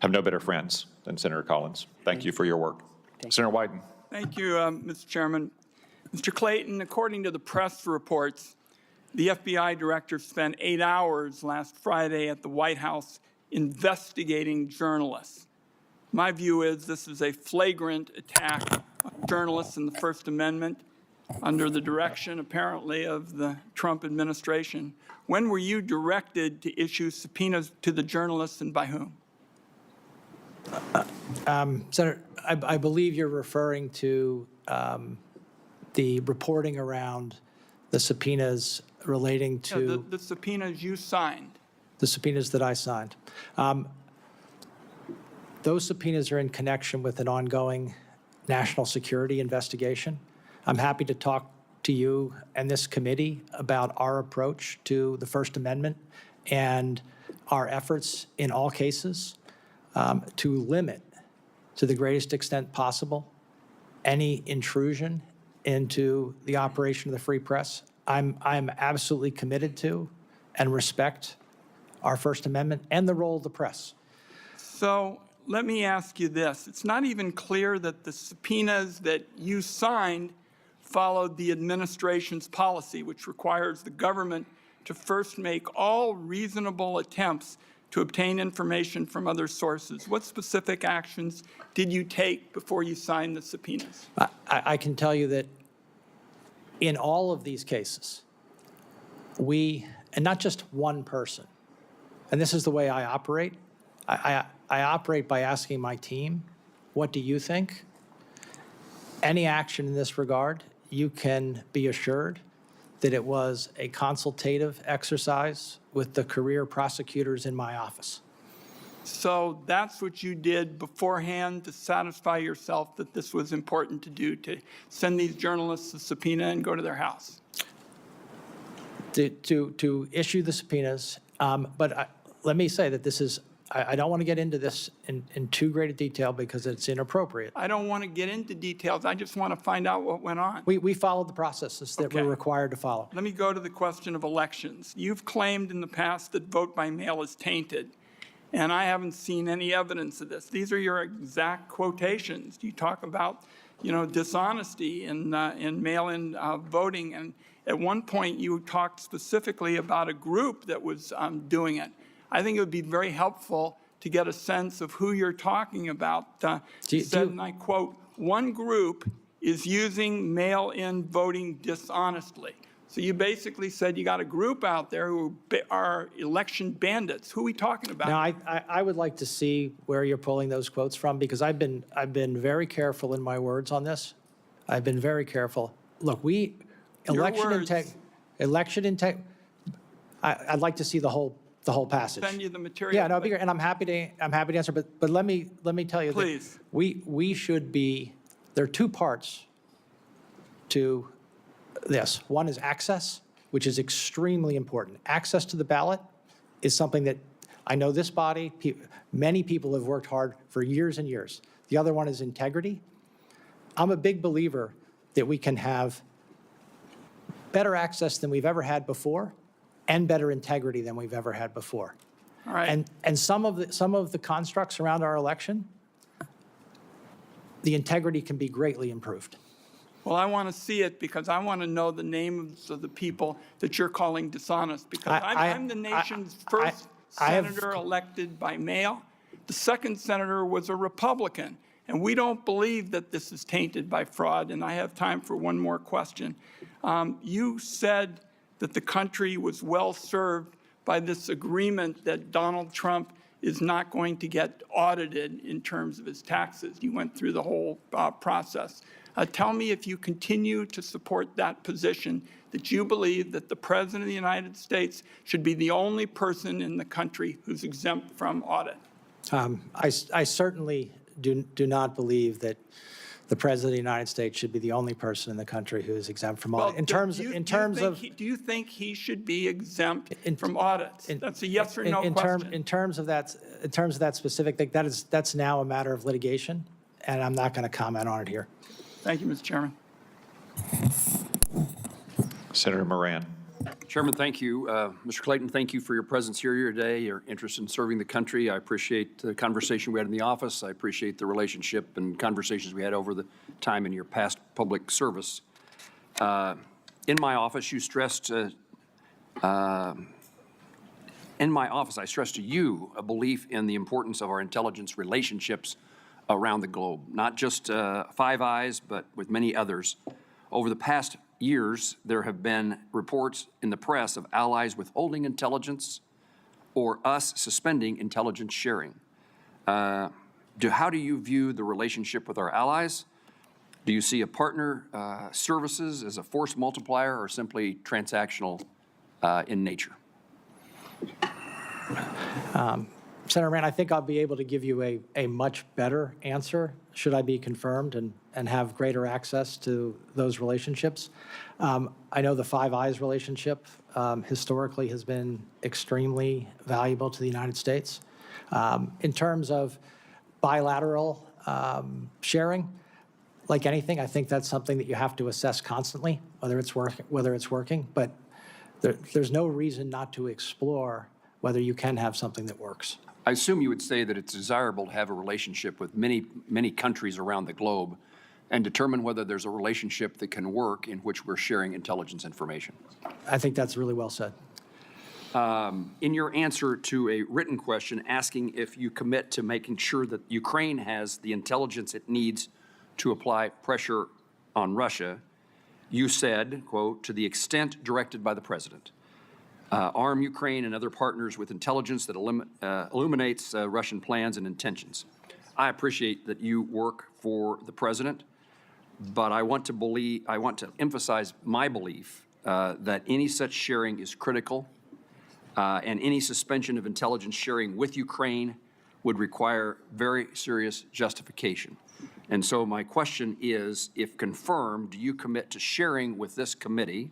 Speaker 1: have no better friends than Senator Collins. Thank you for your work. Senator Wyden.
Speaker 6: Thank you, Mr. Chairman. Mr. Clayton, according to the press reports, the FBI director spent 8 hours last Friday at the White House investigating journalists. My view is this is a flagrant attack on journalists in the First Amendment under the direction, apparently, of the Trump administration. When were you directed to issue subpoenas to the journalists, and by whom?
Speaker 4: Senator, I believe you're referring to the reporting around the subpoenas relating to
Speaker 6: the subpoenas you signed.
Speaker 4: the subpoenas that I signed. Those subpoenas are in connection with an ongoing national security investigation. I'm happy to talk to you and this committee about our approach to the First Amendment and our efforts in all cases to limit to the greatest extent possible any intrusion into the operation of the free press. I'm absolutely committed to and respect our First Amendment and the role of the press.
Speaker 6: So let me ask you this. It's not even clear that the subpoenas that you signed followed the administration's policy, which requires the government to first make all reasonable attempts to obtain information from other sources. What specific actions did you take before you signed the subpoenas?
Speaker 4: I can tell you that in all of these cases, we, and not just one person, and this is the way I operate, I operate by asking my team, what do you think? Any action in this regard, you can be assured that it was a consultative exercise with the career prosecutors in my office.
Speaker 6: So that's what you did beforehand to satisfy yourself that this was important to do, to send these journalists a subpoena and go to their house?
Speaker 4: To issue the subpoenas, but let me say that this is, I don't want to get into this in too great a detail because it's inappropriate.
Speaker 6: I don't want to get into details. I just want to find out what went on.
Speaker 4: We followed the processes that
Speaker 6: Okay.
Speaker 4: we're required to follow.
Speaker 6: Let me go to the question of elections. You've claimed in the past that vote by mail is tainted, and I haven't seen any evidence of this. These are your exact quotations. You talk about, dishonesty in mail-in voting, and at one point you talked specifically about a group that was doing it. I think it would be very helpful to get a sense of who you're talking about. You said, and I quote, "One group is using mail-in voting dishonestly." So you basically said you got a group out there who are election bandits. Who are we talking about?
Speaker 4: Now, I would like to see where you're pulling those quotes from because I've been very careful in my words on this. I've been very careful. Look, election integrity. I'd like to see the whole passage.
Speaker 6: Send you the material.
Speaker 4: Yeah, no, it'd be great, and I'm happy to answer. But let me tell you
Speaker 6: Please.
Speaker 4: that we should be. There are two parts to this. One is access, which is extremely important. Access to the ballot is something that I know this body, many people have worked hard for years and years. The other one is integrity. I'm a big believer that we can have better access than we've ever had before and better integrity than we've ever had before.
Speaker 6: All right.
Speaker 4: And some of the constructs around our election, the integrity can be greatly improved.
Speaker 6: Well, I want to see it because I want to know the names of the people that you're calling dishonest, because I'm the nation's first senator elected by mail. The second senator was a Republican, and we don't believe that this is tainted by fraud. And I have time for one more question. You said that the country was well served by this agreement that Donald Trump is not going to get audited in terms of his taxes. You went through the whole process. Tell me if you continue to support that position, that you believe that the President of the United States should be the only person in the country who's exempt from audit.
Speaker 4: I certainly do not believe that the President of the United States should be the only person in the country who is exempt from audit.
Speaker 6: Do you think he should be exempt from audits? That's a yes or no question.
Speaker 4: In terms of that specific thing, that's now a matter of litigation, and I'm not going to comment on it here.
Speaker 6: Thank you, Mr. Chairman.
Speaker 1: Senator Moran.
Speaker 7: Chairman, thank you. Mr. Clayton, thank you for your presence here today, your interest in serving the country. I appreciate the conversation we had in the office. I appreciate the relationship and conversations we had over the time in your past public service. In my office, you stressed, I stressed to you a belief in the importance of our intelligence relationships around the globe, not just Five Eyes, but with many others. Over the past years, there have been reports in the press of allies withholding intelligence or us suspending intelligence sharing. How do you view the relationship with our allies? Do you see a partner services as a force multiplier or simply transactional in nature?
Speaker 4: Senator Rand, I think I'll be able to give you a much better answer should I be confirmed and have greater access to those relationships. I know the Five Eyes relationship historically has been extremely valuable to the United States. In terms of bilateral sharing, like anything, I think that's something that you have to assess constantly, whether it's working. But there's no reason not to explore whether you can have something that works.
Speaker 7: I assume you would say that it's desirable to have a relationship with many countries around the globe and determine whether there's a relationship that can work in which we're sharing intelligence information.
Speaker 4: I think that's really well said.
Speaker 7: In your answer to a written question asking if you commit to making sure that Ukraine has the intelligence it needs to apply pressure on Russia, you said, quote, to the extent directed by the president, arm Ukraine and other partners with intelligence that illuminates Russian plans and intentions. I appreciate that you work for the president, but I want to emphasize my belief that any such sharing is critical, and any suspension of intelligence sharing with Ukraine would require very serious justification. And so my question is, if confirmed, do you commit to sharing with this committee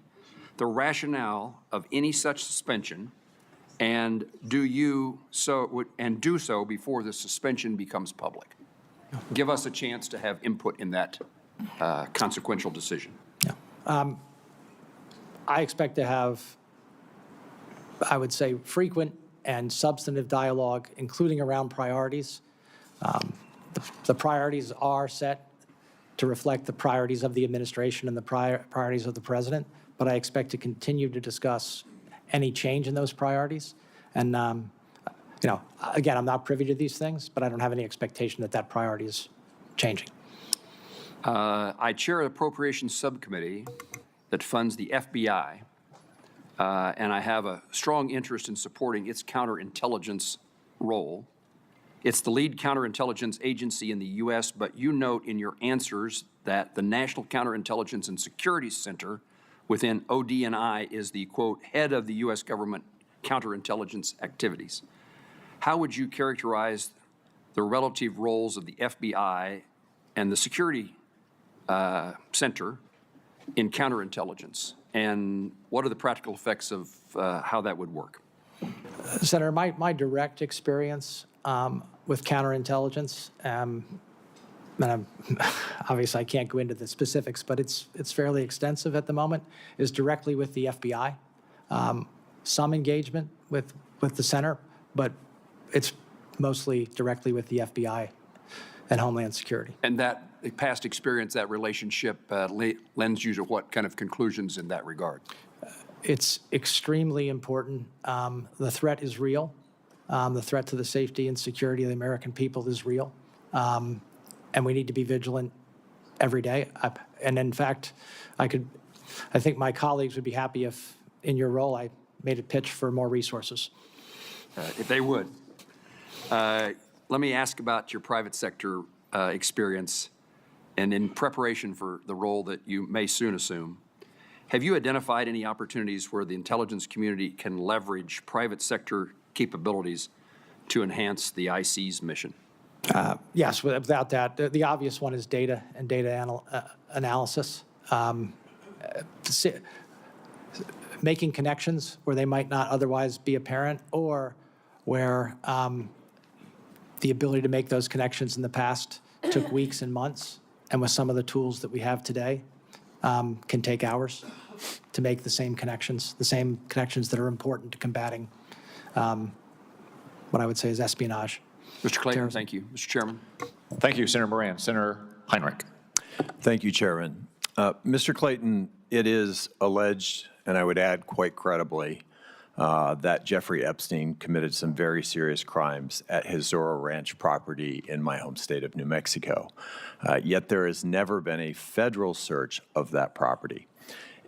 Speaker 7: the rationale of any such suspension, and do so before the suspension becomes public? Give us a chance to have input in that consequential decision.
Speaker 4: Yeah. I expect to have, I would say, frequent and substantive dialogue, including around priorities. The priorities are set to reflect the priorities of the administration and the priorities of the president, but I expect to continue to discuss any change in those priorities. And, again, I'm not privy to these things, but I don't have any expectation that that priority is changing.
Speaker 7: I chair an appropriations subcommittee that funds the FBI, and I have a strong interest in supporting its counterintelligence role. It's the lead counterintelligence agency in the U.S., but you note in your answers that the National Counterintelligence and Security Center within ODNI is the, quote, head of the U.S. government counterintelligence activities. How would you characterize the relative roles of the FBI and the Security Center in counterintelligence? And what are the practical effects of how that would work?
Speaker 4: Senator, my direct experience with counterintelligence, and obviously I can't go into the specifics, but it's fairly extensive at the moment, is directly with the FBI. Some engagement with the center, but it's mostly directly with the FBI and Homeland Security.
Speaker 7: And that past experience, that relationship lends you to what kind of conclusions in that regard?
Speaker 4: It's extremely important. The threat is real. The threat to the safety and security of the American people is real. And we need to be vigilant every day. And in fact, I think my colleagues would be happy if, in your role, I made a pitch for more resources.
Speaker 7: If they would. Let me ask about your private sector experience, and in preparation for the role that you may soon assume. Have you identified any opportunities where the intelligence community can leverage private sector capabilities to enhance the IC's mission?
Speaker 4: Yes, without that. The obvious one is data and data analysis. Making connections where they might not otherwise be apparent, or where the ability to make those connections in the past took weeks and months, and with some of the tools that we have today, can take hours to make the same connections that are important to combating what I would say is espionage.
Speaker 7: Mr. Clayton, thank you. Mr. Chairman.
Speaker 1: Thank you, Senator Moran. Senator Heinrich.
Speaker 8: Thank you, Chairman. Mr. Clayton, it is alleged, and I would add quite credibly, that Jeffrey Epstein committed some very serious crimes at his Zorro Ranch property in my home state of New Mexico. Yet there has never been a federal search of that property.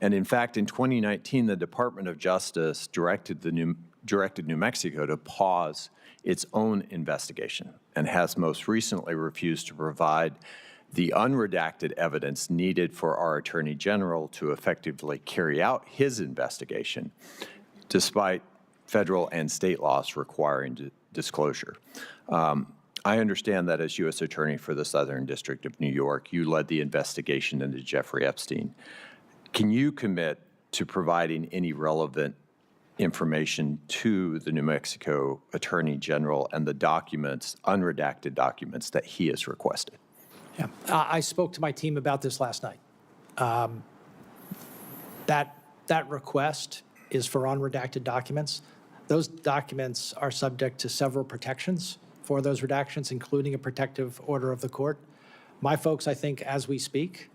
Speaker 8: And in fact, in 2019, the Department of Justice directed New Mexico to pause its own investigation and has most recently refused to provide the unredacted evidence needed for our Attorney General to effectively carry out his investigation, despite federal and state laws requiring disclosure. I understand that as U.S. Attorney for the Southern District of New York, you led the investigation into Jeffrey Epstein. Can you commit to providing any relevant information to the New Mexico Attorney General and the documents, unredacted documents that he has requested?
Speaker 4: Yeah. I spoke to my team about this last night. That request is for unredacted documents. Those documents are subject to several protections for those redactions, including a protective order of the court. My folks, I think, as we speak,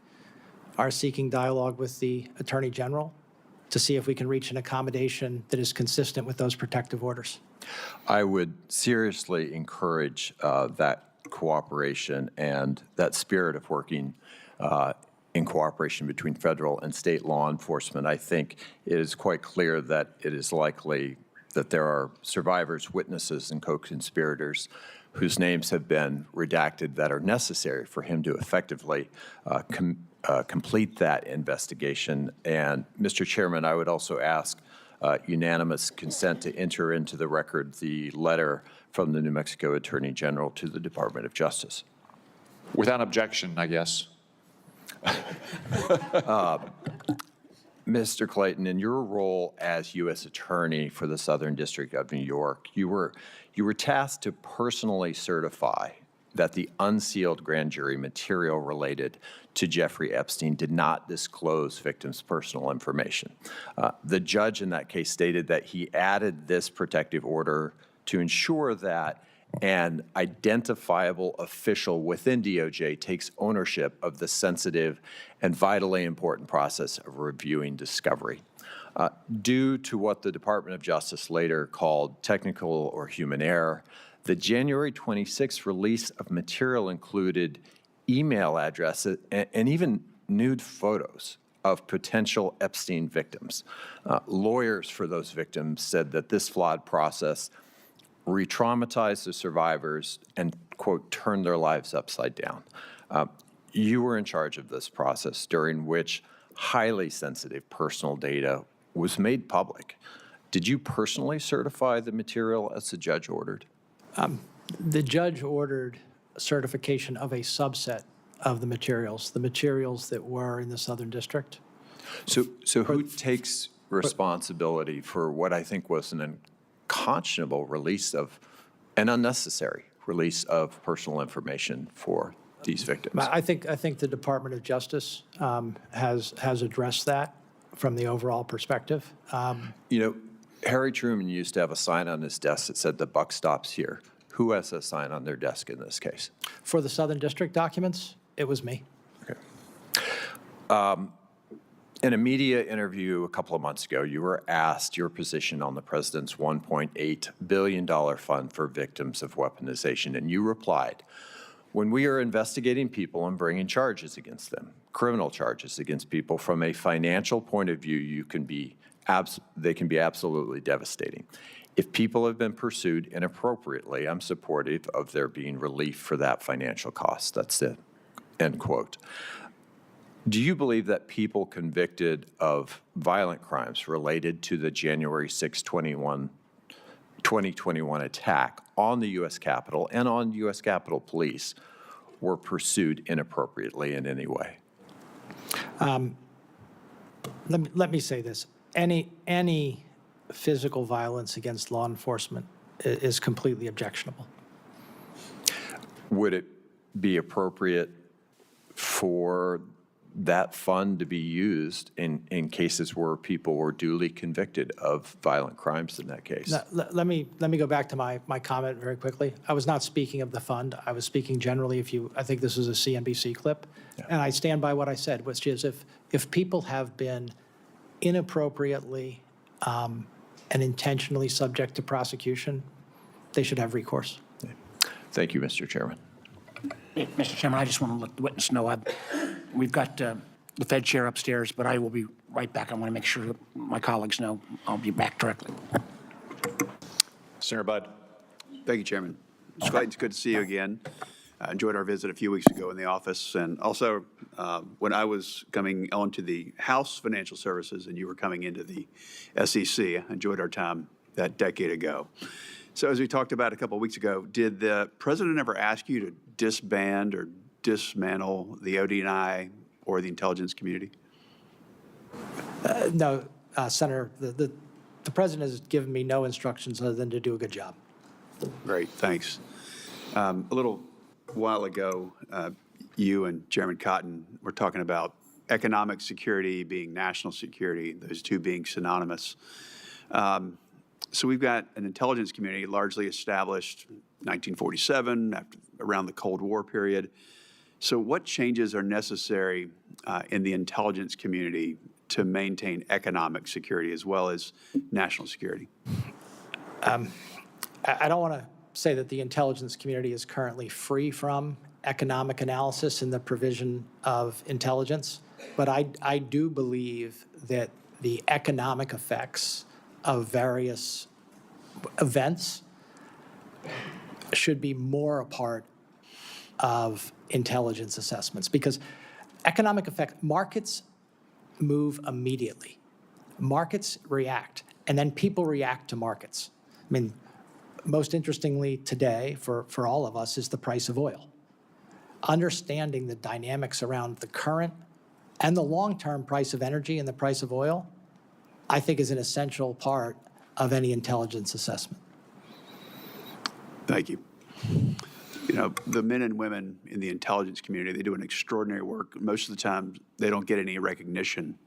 Speaker 4: are seeking dialogue with the Attorney General to see if we can reach an accommodation that is consistent with those protective orders.
Speaker 8: I would seriously encourage that cooperation and that spirit of working in cooperation between federal and state law enforcement. I think it is quite clear that it is likely that there are survivors, witnesses, and co-conspirators whose names have been redacted that are necessary for him to effectively complete that investigation. And, Mr. Chairman, I would also ask unanimous consent to enter into the record the letter from the New Mexico Attorney General to the Department of Justice.
Speaker 1: Without objection, I guess.
Speaker 8: Mr. Clayton, in your role as U.S. Attorney for the Southern District of New York, you were tasked to personally certify that the unsealed grand jury material related to Jeffrey Epstein did not disclose victims' personal information. The judge in that case stated that he added this protective order to ensure that an identifiable official within DOJ takes ownership of the sensitive and vitally important process of reviewing discovery. Due to what the Department of Justice later called technical or human error, the January 26th release of material included email addresses and even nude photos of potential Epstein victims. Lawyers for those victims said that this flawed process re-traumatized the survivors and, quote, turned their lives upside down. You were in charge of this process during which highly sensitive personal data was made public. Did you personally certify the material as the judge ordered?
Speaker 4: The judge ordered certification of a subset of the materials that were in the Southern District.
Speaker 8: So who takes responsibility for what I think was an unconscionable release of, an unnecessary release of personal information for these victims?
Speaker 4: I think the Department of Justice has addressed that from the overall perspective.
Speaker 8: You know, Harry Truman used to have a sign on his desk that said, "The buck stops here." Who has a sign on their desk in this case?
Speaker 4: For the Southern District documents, it was me.
Speaker 8: Okay. In a media interview a couple of months ago, you were asked your position on the president's $1.8 billion fund for victims of weaponization, and you replied, "When we are investigating people and bringing charges against them, criminal charges against people, from a financial point of view, they can be absolutely devastating. If people have been pursued inappropriately, I'm supportive of there being relief for that financial cost." That's it, end quote. Do you believe that people convicted of violent crimes related to the January 6, 2021 attack on the U.S. Capitol and on U.S. Capitol Police were pursued inappropriately in any way?
Speaker 4: Let me say this. Any physical violence against law enforcement is completely objectionable.
Speaker 8: Would it be appropriate for that fund to be used in cases where people were duly convicted of violent crimes in that case?
Speaker 4: Let me go back to my comment very quickly. I was not speaking of the fund. I was speaking generally. I think this is a CNBC clip, and I stand by what I said, which is if people have been inappropriately and intentionally subject to prosecution, they should have recourse.
Speaker 8: Thank you, Mr. Chairman.
Speaker 2: Mr. Chairman, I just want to let the witness know we've got the Fed chair upstairs, but I will be right back. I want to make sure that my colleagues know I'll be back directly.
Speaker 1: Senator Budd.
Speaker 9: Thank you, Chairman. Mr. Clayton, it's good to see you again. I enjoyed our visit a few weeks ago in the office, and also when I was coming onto the House Financial Services and you were coming into the SEC, I enjoyed our time that decade ago. So as we talked about a couple of weeks ago, did the president ever ask you to disband or dismantle the ODNI or the intelligence community?
Speaker 4: No, Senator, the president has given me no instructions other than to do a good job.
Speaker 9: Great, thanks. A little while ago, you and Chairman Cotton were talking about economic security being national security, those two being synonymous. So we've got an intelligence community largely established 1947, around the Cold War period. So what changes are necessary in the intelligence community to maintain economic security as well as national security?
Speaker 4: I don't want to say that the intelligence community is currently free from economic analysis in the provision of intelligence, but I do believe that the economic effects of various events should be more a part of intelligence assessments, because economic effect, markets move immediately. Markets react, and then people react to markets. I mean, most interestingly today, for all of us, is the price of oil. Understanding the dynamics around the current and the long-term price of energy and the price of oil, I think is an essential part of any intelligence assessment.
Speaker 9: Thank you. You know, the men and women in the intelligence community, they do an extraordinary work. Most of the time, they don't get any recognition.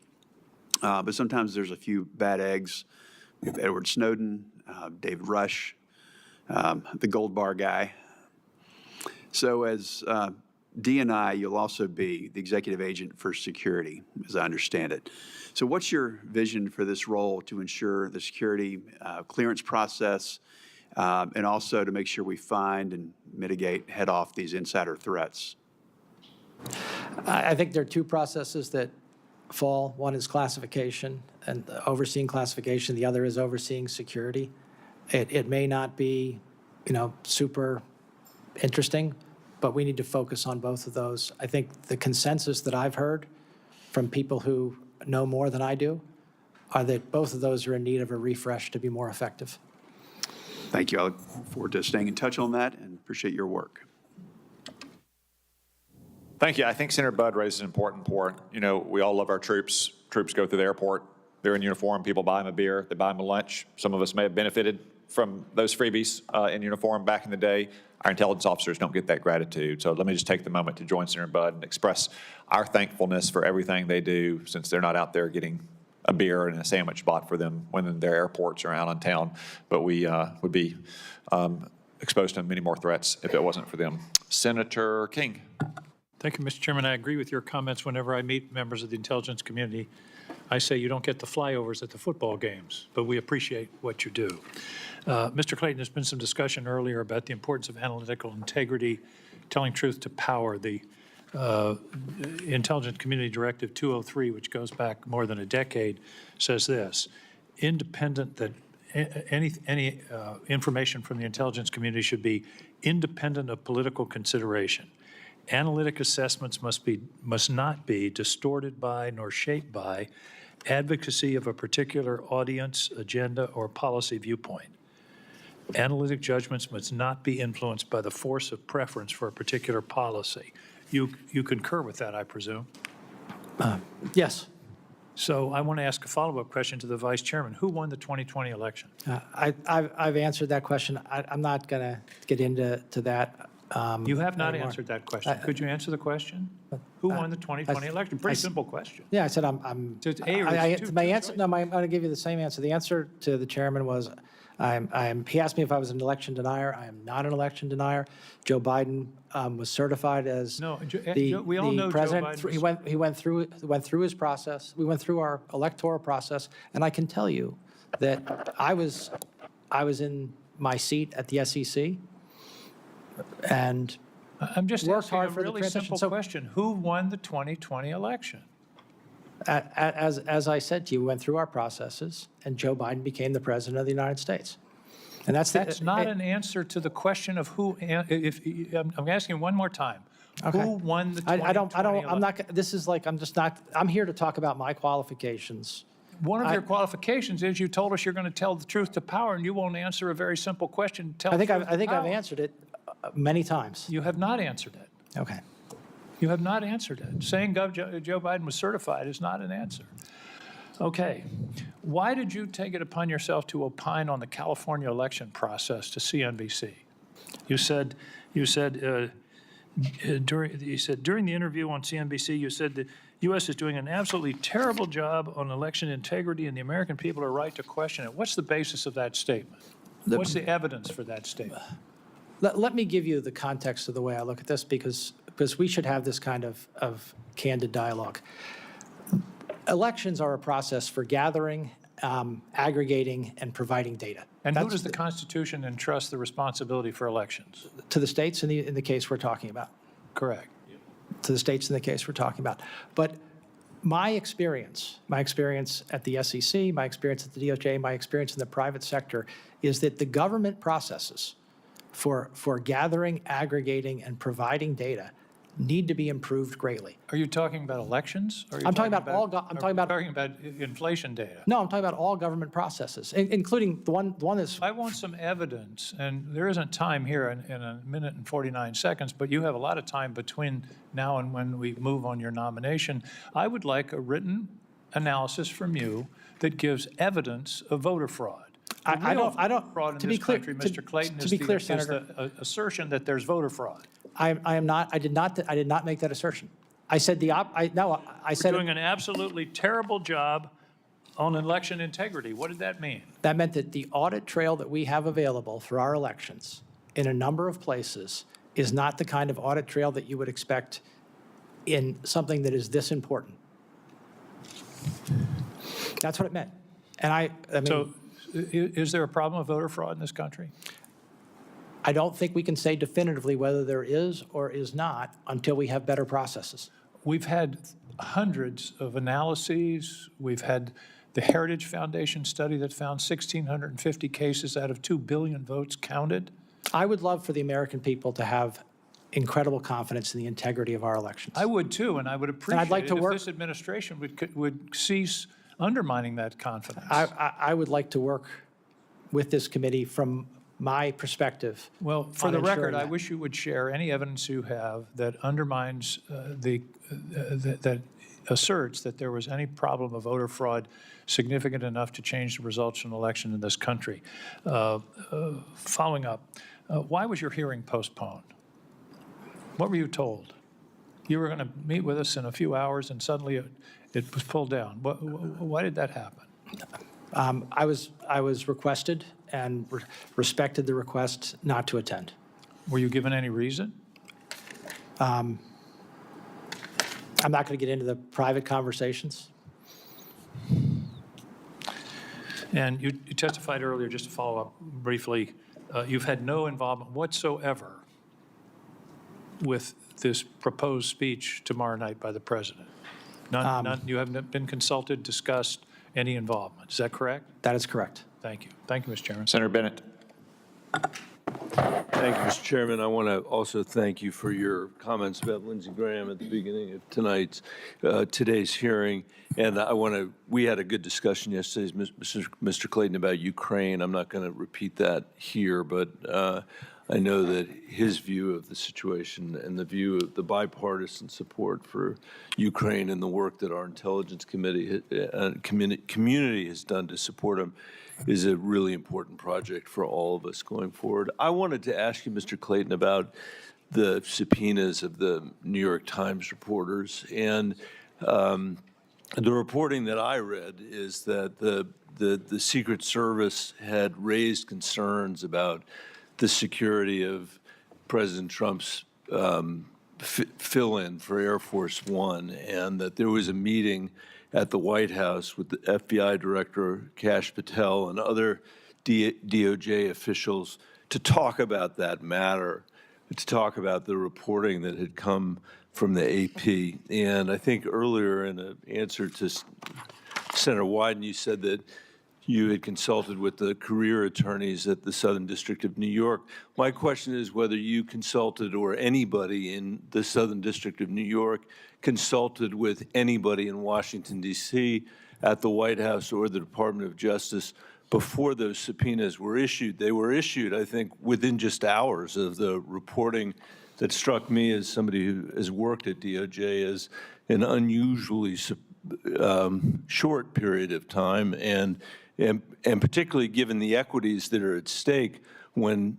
Speaker 9: But sometimes there's a few bad eggs. We have Edward Snowden, David Rush, the gold bar guy. So as DNI, you'll also be the executive agent for security, as I understand it. So what's your vision for this role to ensure the security clearance process and also to make sure we find and mitigate, head off these insider threats?
Speaker 4: I think there are two processes that fall. One is classification and overseeing classification. The other is overseeing security. It may not be, super interesting, but we need to focus on both of those. I think the consensus that I've heard from people who know more than I do are that both of those are in need of a refresh to be more effective.
Speaker 9: Thank you. I look forward to staying in touch on that and appreciate your work.
Speaker 1: Thank you. I think Senator Budd raises an important point. We all love our troops. Troops go through the airport. They're in uniform. People buy them a beer. They buy them a lunch. Some of us may have benefited from those freebies in uniform back in the day. Our intelligence officers don't get that gratitude. So let me just take the moment to join Senator Budd and express our thankfulness for everything they do, since they're not out there getting a beer and a sandwich bought for them when their airports are out on town. But we would be exposed to many more threats if it wasn't for them. Senator King.
Speaker 10: Thank you, Mr. Chairman. I agree with your comments. Whenever I meet members of the intelligence community, I say you don't get the flyovers at the football games, but we appreciate what you do. Mr. Clayton, there's been some discussion earlier about the importance of analytical integrity, telling truth to power. The Intelligence Community Directive 203, which goes back more than a decade, says this: independent, that any information from the intelligence community should be independent of political consideration. Analytic assessments must not be distorted by nor shaped by advocacy of a particular audience, agenda, or policy viewpoint. Analytic judgments must not be influenced by the force of preference for a particular policy. You concur with that, I presume?
Speaker 4: Yes.
Speaker 10: So I want to ask a follow-up question to the Vice Chairman. Who won the 2020 election?
Speaker 4: I've answered that question. I'm not going to get into that.
Speaker 10: You have not
Speaker 4: anymore.
Speaker 10: answered that question. Could you answer the question? Who won the 2020 election? Pretty simple question.
Speaker 4: Yeah, I said I'm.
Speaker 10: So it's A or it's two-
Speaker 4: my
Speaker 10: two
Speaker 4: answer.
Speaker 10: choices.
Speaker 4: No, I'm going to give you the same answer. The answer to the chairman was, he asked me if I was an election denier. I am not an election denier. Joe Biden was certified as
Speaker 10: No, we all
Speaker 4: the
Speaker 10: know Joe
Speaker 4: president.
Speaker 10: Biden
Speaker 4: He went through his process. We went through our electoral process, and I can tell you that I was in my seat at the SEC, and
Speaker 10: I'm just
Speaker 4: worked
Speaker 10: asking
Speaker 4: hard
Speaker 10: a
Speaker 4: for the
Speaker 10: really
Speaker 4: transition.
Speaker 10: simple
Speaker 4: So-
Speaker 10: question. Who won the 2020 election?
Speaker 4: as I said to you, we went through our processes, and Joe Biden became the president of the United States. And
Speaker 10: That's not an answer to the question of who, I'm asking one more time.
Speaker 4: Okay.
Speaker 10: Who won the 2020
Speaker 4: I don't, I'm
Speaker 10: election?
Speaker 4: not, this is like, I'm just not, I'm here to talk about my qualifications.
Speaker 10: One of your qualifications is you told us you're going to tell the truth to power, and you won't answer a very simple question. Tell
Speaker 4: I think
Speaker 10: the truth to
Speaker 4: I've
Speaker 10: power.
Speaker 4: answered it many times.
Speaker 10: You have not answered it. Okay. Why did you take it upon yourself to opine on the California election process to CNBC? You said during the interview on CNBC, you said the U.S. is doing an absolutely terrible job on election integrity, and the American people are right to question it. What's the basis of that statement? What's the evidence for that statement?
Speaker 4: Let me give you the context of the way I look at this, because we should have this kind of candid dialogue. Elections are a process for gathering, aggregating, and providing data.
Speaker 10: And who does the Constitution entrust the responsibility for elections?
Speaker 4: To the states in the case we're talking about.
Speaker 10: Correct.
Speaker 4: To the states in the case we're talking about. But my experience at the SEC, my experience at the DOJ, my experience in the private sector is that the government processes for gathering, aggregating, and providing data need to be improved greatly.
Speaker 10: Are you talking about elections? Or are you
Speaker 4: I'm talking about all
Speaker 10: I'm talking about inflation data.
Speaker 4: No, I'm talking about all government processes, including the one that's.
Speaker 10: I want some evidence, and there isn't time here in a minute and 49 seconds, but you have a lot of time between now and when we move on your nomination. I would like a written analysis from you that gives evidence of voter fraud.
Speaker 4: I don't.
Speaker 10: Fraud in
Speaker 4: To
Speaker 10: this
Speaker 4: be clear,
Speaker 10: country, Mr. Clayton,
Speaker 4: to be clear,
Speaker 10: is
Speaker 4: Senator,
Speaker 10: the assertion that there's voter fraud.
Speaker 4: I did not make that assertion. I said I said
Speaker 10: Doing an absolutely terrible job on election integrity. What did that mean?
Speaker 4: that meant that the audit trail that we have available for our elections in a number of places is not the kind of audit trail that you would expect in something that is this important. That's what it meant. And I mean,
Speaker 10: So is there a problem with voter fraud in this country?
Speaker 4: I don't think we can say definitively whether there is or is not until we have better processes.
Speaker 10: We've had hundreds of analyses. We've had the Heritage Foundation study that found 1,650 cases out of 2 billion votes counted.
Speaker 4: I would love for the American people to have incredible confidence in the integrity of our elections.
Speaker 10: I would too, and I would appreciate
Speaker 4: I'd like to
Speaker 10: it
Speaker 4: work-
Speaker 10: if this administration would cease undermining that confidence.
Speaker 4: I would like to work with this committee from my perspective.
Speaker 10: Well, for
Speaker 4: on
Speaker 10: the record,
Speaker 4: ensuring
Speaker 10: I
Speaker 4: that.
Speaker 10: wish you would share any evidence you have that undermines that asserts that there was any problem of voter fraud significant enough to change the results of an election in this country. Following up, why was your hearing postponed? What were you told? You were going to meet with us in a few hours, and suddenly it was pulled down. Why did that happen?
Speaker 4: I was requested and respected the request not to attend.
Speaker 10: Were you given any reason?
Speaker 4: I'm not going to get into the private conversations.
Speaker 10: And you testified earlier, just to follow up briefly, you've had no involvement whatsoever with this proposed speech tomorrow night by the president. None, you haven't been consulted, discussed any involvement. Is that correct?
Speaker 4: That is correct.
Speaker 10: Thank you. Thank you, Mr. Chairman.
Speaker 1: Senator Bennett.
Speaker 11: Thank you, Mr. Chairman. I want to also thank you for your comments about Lindsey Graham at the beginning of today's hearing. And we had a good discussion yesterday, Mr. Clayton, about Ukraine. I'm not going to repeat that here, but I know that his view of the situation and the view of the bipartisan support for Ukraine and the work that our intelligence community has done to support him is a really important project for all of us going forward. I wanted to ask you, Mr. Clayton, about the subpoenas of the New York Times reporters. And the reporting that I read is that the Secret Service had raised concerns about the security of President Trump's fill-in for Air Force One, and that there was a meeting at the White House with the FBI Director Kash Patel and other DOJ officials to talk about that matter, to talk about the reporting that had come from the AP. And I think earlier in an answer to Senator Wyden, you said that you had consulted with the career attorneys at the Southern District of New York. My question is whether you consulted, or anybody in the Southern District of New York consulted with anybody in Washington, D.C., at the White House or the Department of Justice before those subpoenas were issued. They were issued, I think, within just hours of the reporting that struck me as somebody who has worked at DOJ as an unusually short period of time, and particularly given the equities that are at stake when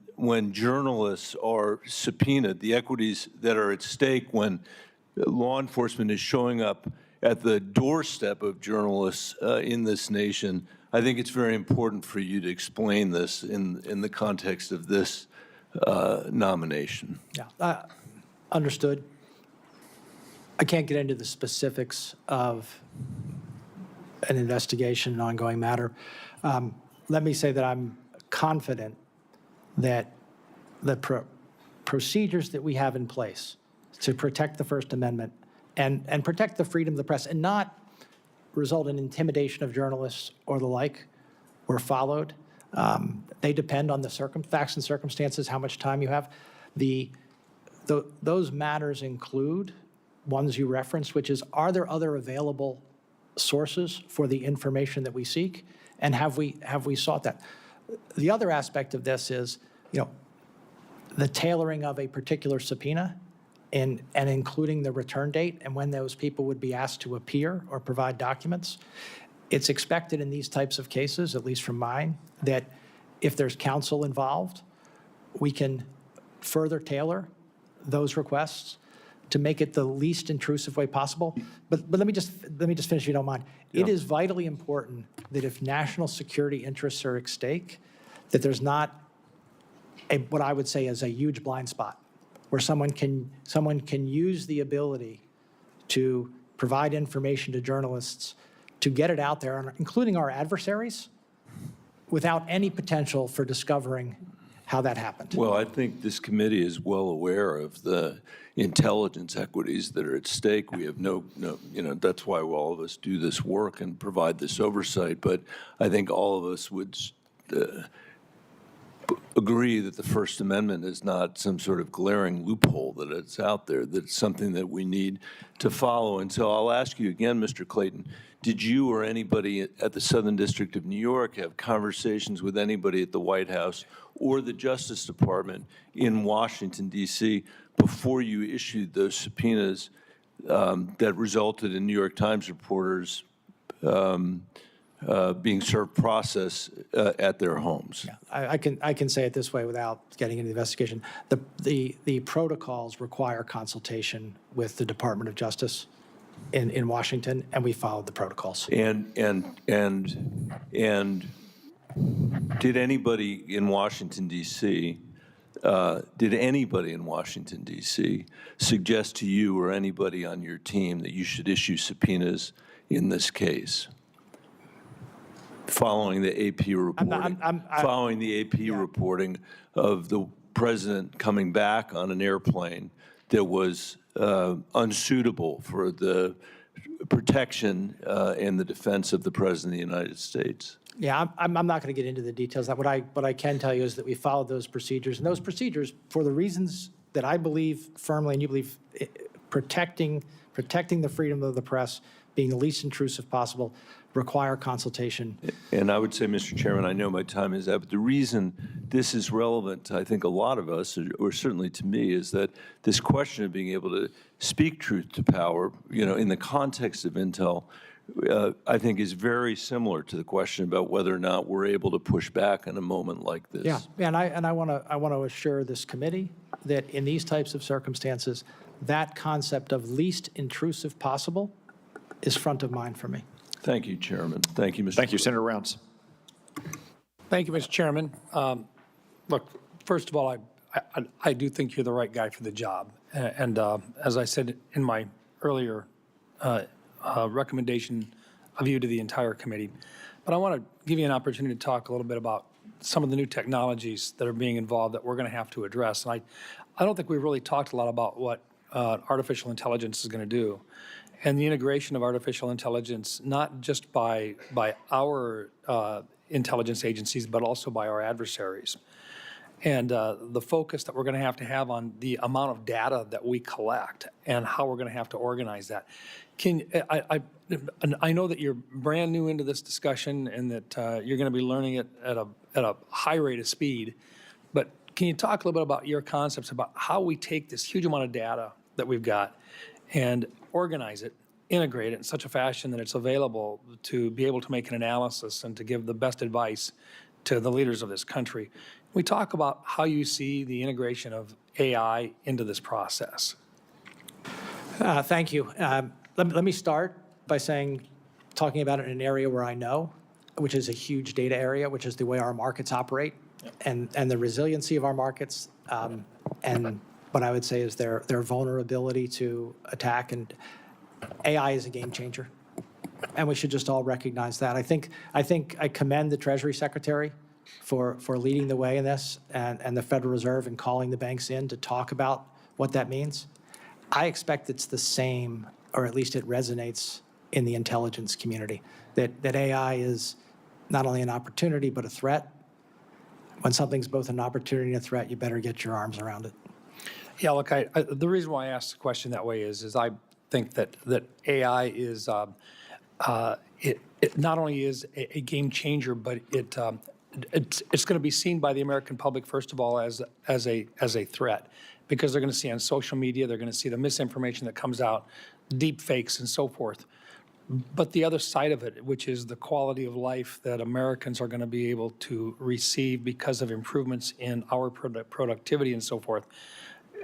Speaker 11: journalists are subpoenaed, the equities that are at stake when law enforcement is showing up at the doorstep of journalists in this nation. I think it's very important for you to explain this in the context of this nomination.
Speaker 4: Yeah, understood. I can't get into the specifics of an investigation, an ongoing matter. Let me say that I'm confident that the procedures that we have in place to protect the First Amendment and protect the freedom of the press and not result in intimidation of journalists or the like were followed. They depend on the facts and circumstances, how much time you have. Those matters include ones you referenced, which is, are there other available sources for the information that we seek, and have we sought that? The other aspect of this is, the tailoring of a particular subpoena and including the return date and when those people would be asked to appear or provide documents. It's expected in these types of cases, at least from mine, that if there's counsel involved, we can further tailor those requests to make it the least intrusive way possible. But let me just finish, if you don't mind.
Speaker 11: Yeah.
Speaker 4: It is vitally important that if national security interests are at stake, that there's not what I would say is a huge blind spot where someone can use the ability to provide information to journalists to get it out there, including our adversaries, without any potential for discovering how that happened.
Speaker 11: Well, I think this committee is well aware of the intelligence equities that are at stake. We have no, that's why all of us do this work and provide this oversight. But I think all of us would agree that the First Amendment is not some sort of glaring loophole that it's out there, that it's something that we need to follow. And so I'll ask you again, Mr. Clayton, did you or anybody at the Southern District of New York have conversations with anybody at the White House or the Justice Department in Washington, D.C., before you issued those subpoenas that resulted in New York Times reporters being served process at their homes?
Speaker 4: Yeah, I can say it this way without getting into the investigation. The protocols require consultation with the Department of Justice in Washington, and we followed the protocols.
Speaker 11: And did anybody in Washington, D.C., suggest to you or anybody on your team that you should issue subpoenas in this case? Following the AP reporting, reporting of the president coming back on an airplane that was unsuitable for the protection and the defense of the President of the United States.
Speaker 4: Yeah, I'm not going to get into the details. What I can tell you is that we followed those procedures, and those procedures, for the reasons that I believe firmly and you believe, protecting the freedom of the press, being the least intrusive possible, require consultation.
Speaker 11: And I would say, Mr. Chairman, I know my time is up, but the reason this is relevant to, I think, a lot of us, or certainly to me, is that this question of being able to speak truth to power, in the context of intel, I think is very similar to the question about whether or not we're able to push back in a moment like this.
Speaker 4: Yeah, and I want to assure this committee that in these types of circumstances, that concept of least intrusive possible is front of mind for me.
Speaker 11: Thank you, Chairman. Thank you, Mr.
Speaker 1: Thank you, Senator Rounds.
Speaker 3: Thank you, Mr. Chairman. Look, first of all, I do think you're the right guy for the job. And as I said in my earlier recommendation of you to the entire committee, but I want to give you an opportunity to talk a little bit about some of the new technologies that are being involved that we're going to have to address. And I don't think we've really talked a lot about what artificial intelligence is going to do, and the integration of artificial intelligence, not just by our intelligence agencies, but also by our adversaries. And the focus that we're going to have on the amount of data that we collect and how we're going to have to organize that. I know that you're brand new into this discussion and that you're going to be learning it at a high rate of speed, but can you talk a little bit about your concepts about how we take this huge amount of data that we've got and organize it integrate it in such a fashion that it's available to be able to make an analysis and to give the best advice to the leaders of this country. We talk about how you see the integration of AI into this process.
Speaker 4: Thank you. Let me start by talking about it in an area where I know, which is a huge data area, which is the way our markets operate and the resiliency of our markets, and what I would say is their vulnerability to attack. And AI is a game changer, and we should just all recognize that. I think I commend the Treasury Secretary for leading the way in this, and the Federal Reserve in calling the banks in to talk about what that means. I expect it's the same, or at least it resonates in the intelligence community, that AI is not only an opportunity but a threat. When something's both an opportunity and a threat, you better get your arms around it.
Speaker 3: Yeah, look, the reason why I asked the question that way is I think that AI is it not only is a game changer, but it's going to be seen by the American public first of all as a threat, because they're going to see on social media, they're going to see the misinformation that comes out, deep fakes and so forth. But the other side of it, which is the quality of life that Americans are going to be able to receive because of improvements in our productivity and so forth,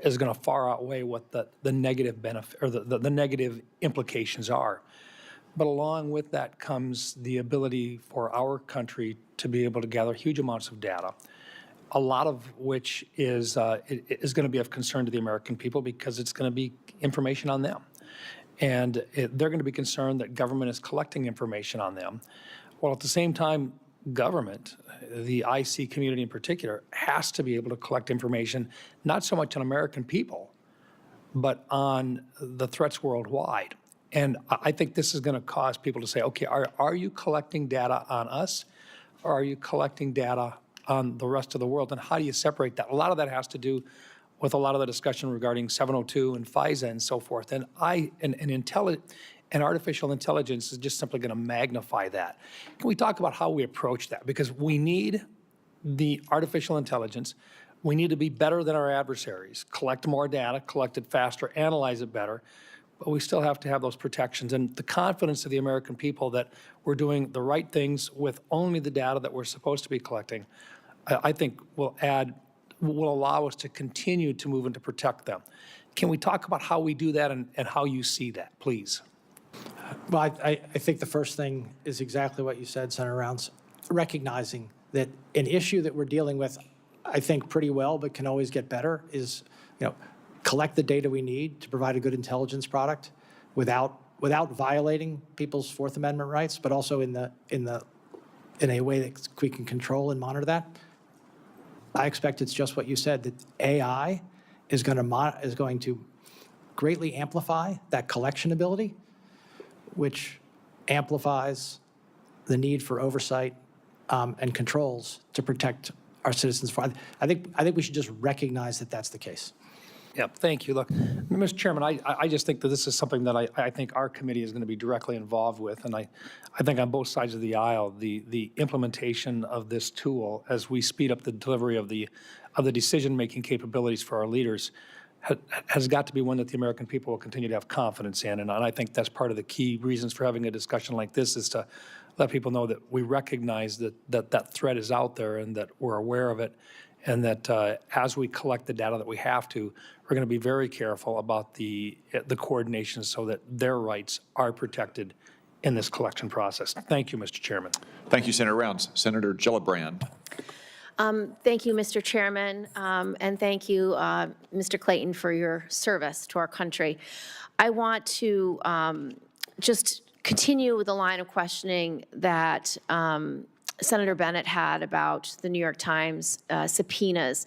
Speaker 3: is going to far outweigh what the negative benefit or the negative implications are. But along with that comes the ability for our country to be able to gather huge amounts of data, a lot of which is going to be of concern to the American people because it's going to be information on them. And they're going to be concerned that government is collecting information on them, while at the same time, government, the IC community in particular, has to be able to collect information, not so much on American people, but on the threats worldwide. And I think this is going to cause people to say, okay, are you collecting data on us, or are you collecting data on the rest of the world? And how do you separate that? A lot of that has to do with a lot of the discussion regarding 702 and FISA and so forth. And artificial intelligence is just simply going to magnify that. Can we talk about how we approach that? Because we need the artificial intelligence. We need to be better than our adversaries, collect more data, collect it faster, analyze it better. But we still have to have those protections and the confidence of the American people that we're doing the right things with only the data that we're supposed to be collecting, I think will allow us to continue to move and to protect them. Can we talk about how we do that and how you see that, please?
Speaker 4: Well, I think the first thing is exactly what you said, Senator Rounds, recognizing that an issue that we're dealing with, I think pretty well, but can always get better, is collect the data we need to provide a good intelligence product without violating people's Fourth Amendment rights, but also in a way that we can control and monitor that. I expect it's just what you said, that AI is going to greatly amplify that collection ability, which amplifies the need for oversight and controls to protect our citizens. I think we should just recognize that that's the case.
Speaker 3: Yeah, thank you. Look, Mr. Chairman, I just think that this is something that I think our committee is going to be directly involved with. And I think on both sides of the aisle, the implementation of this tool as we speed up the delivery of the decision-making capabilities for our leaders has got to be one that the American people will continue to have confidence in. And I think that's part of the key reasons for having a discussion like this, is to let people know that we recognize that threat is out there and that we're aware of it, and that as we collect the data that we have to, we're going to be very careful about the coordination so that their rights are protected in this collection process. Thank you, Mr. Chairman.
Speaker 1: Thank you, Senator Rounds. Senator Gillibrand.
Speaker 12: Thank you, Mr. Chairman, and thank you, Mr. Clayton, for your service to our country. I want to just continue with the line of questioning that Senator Bennett had about the New York Times subpoenas.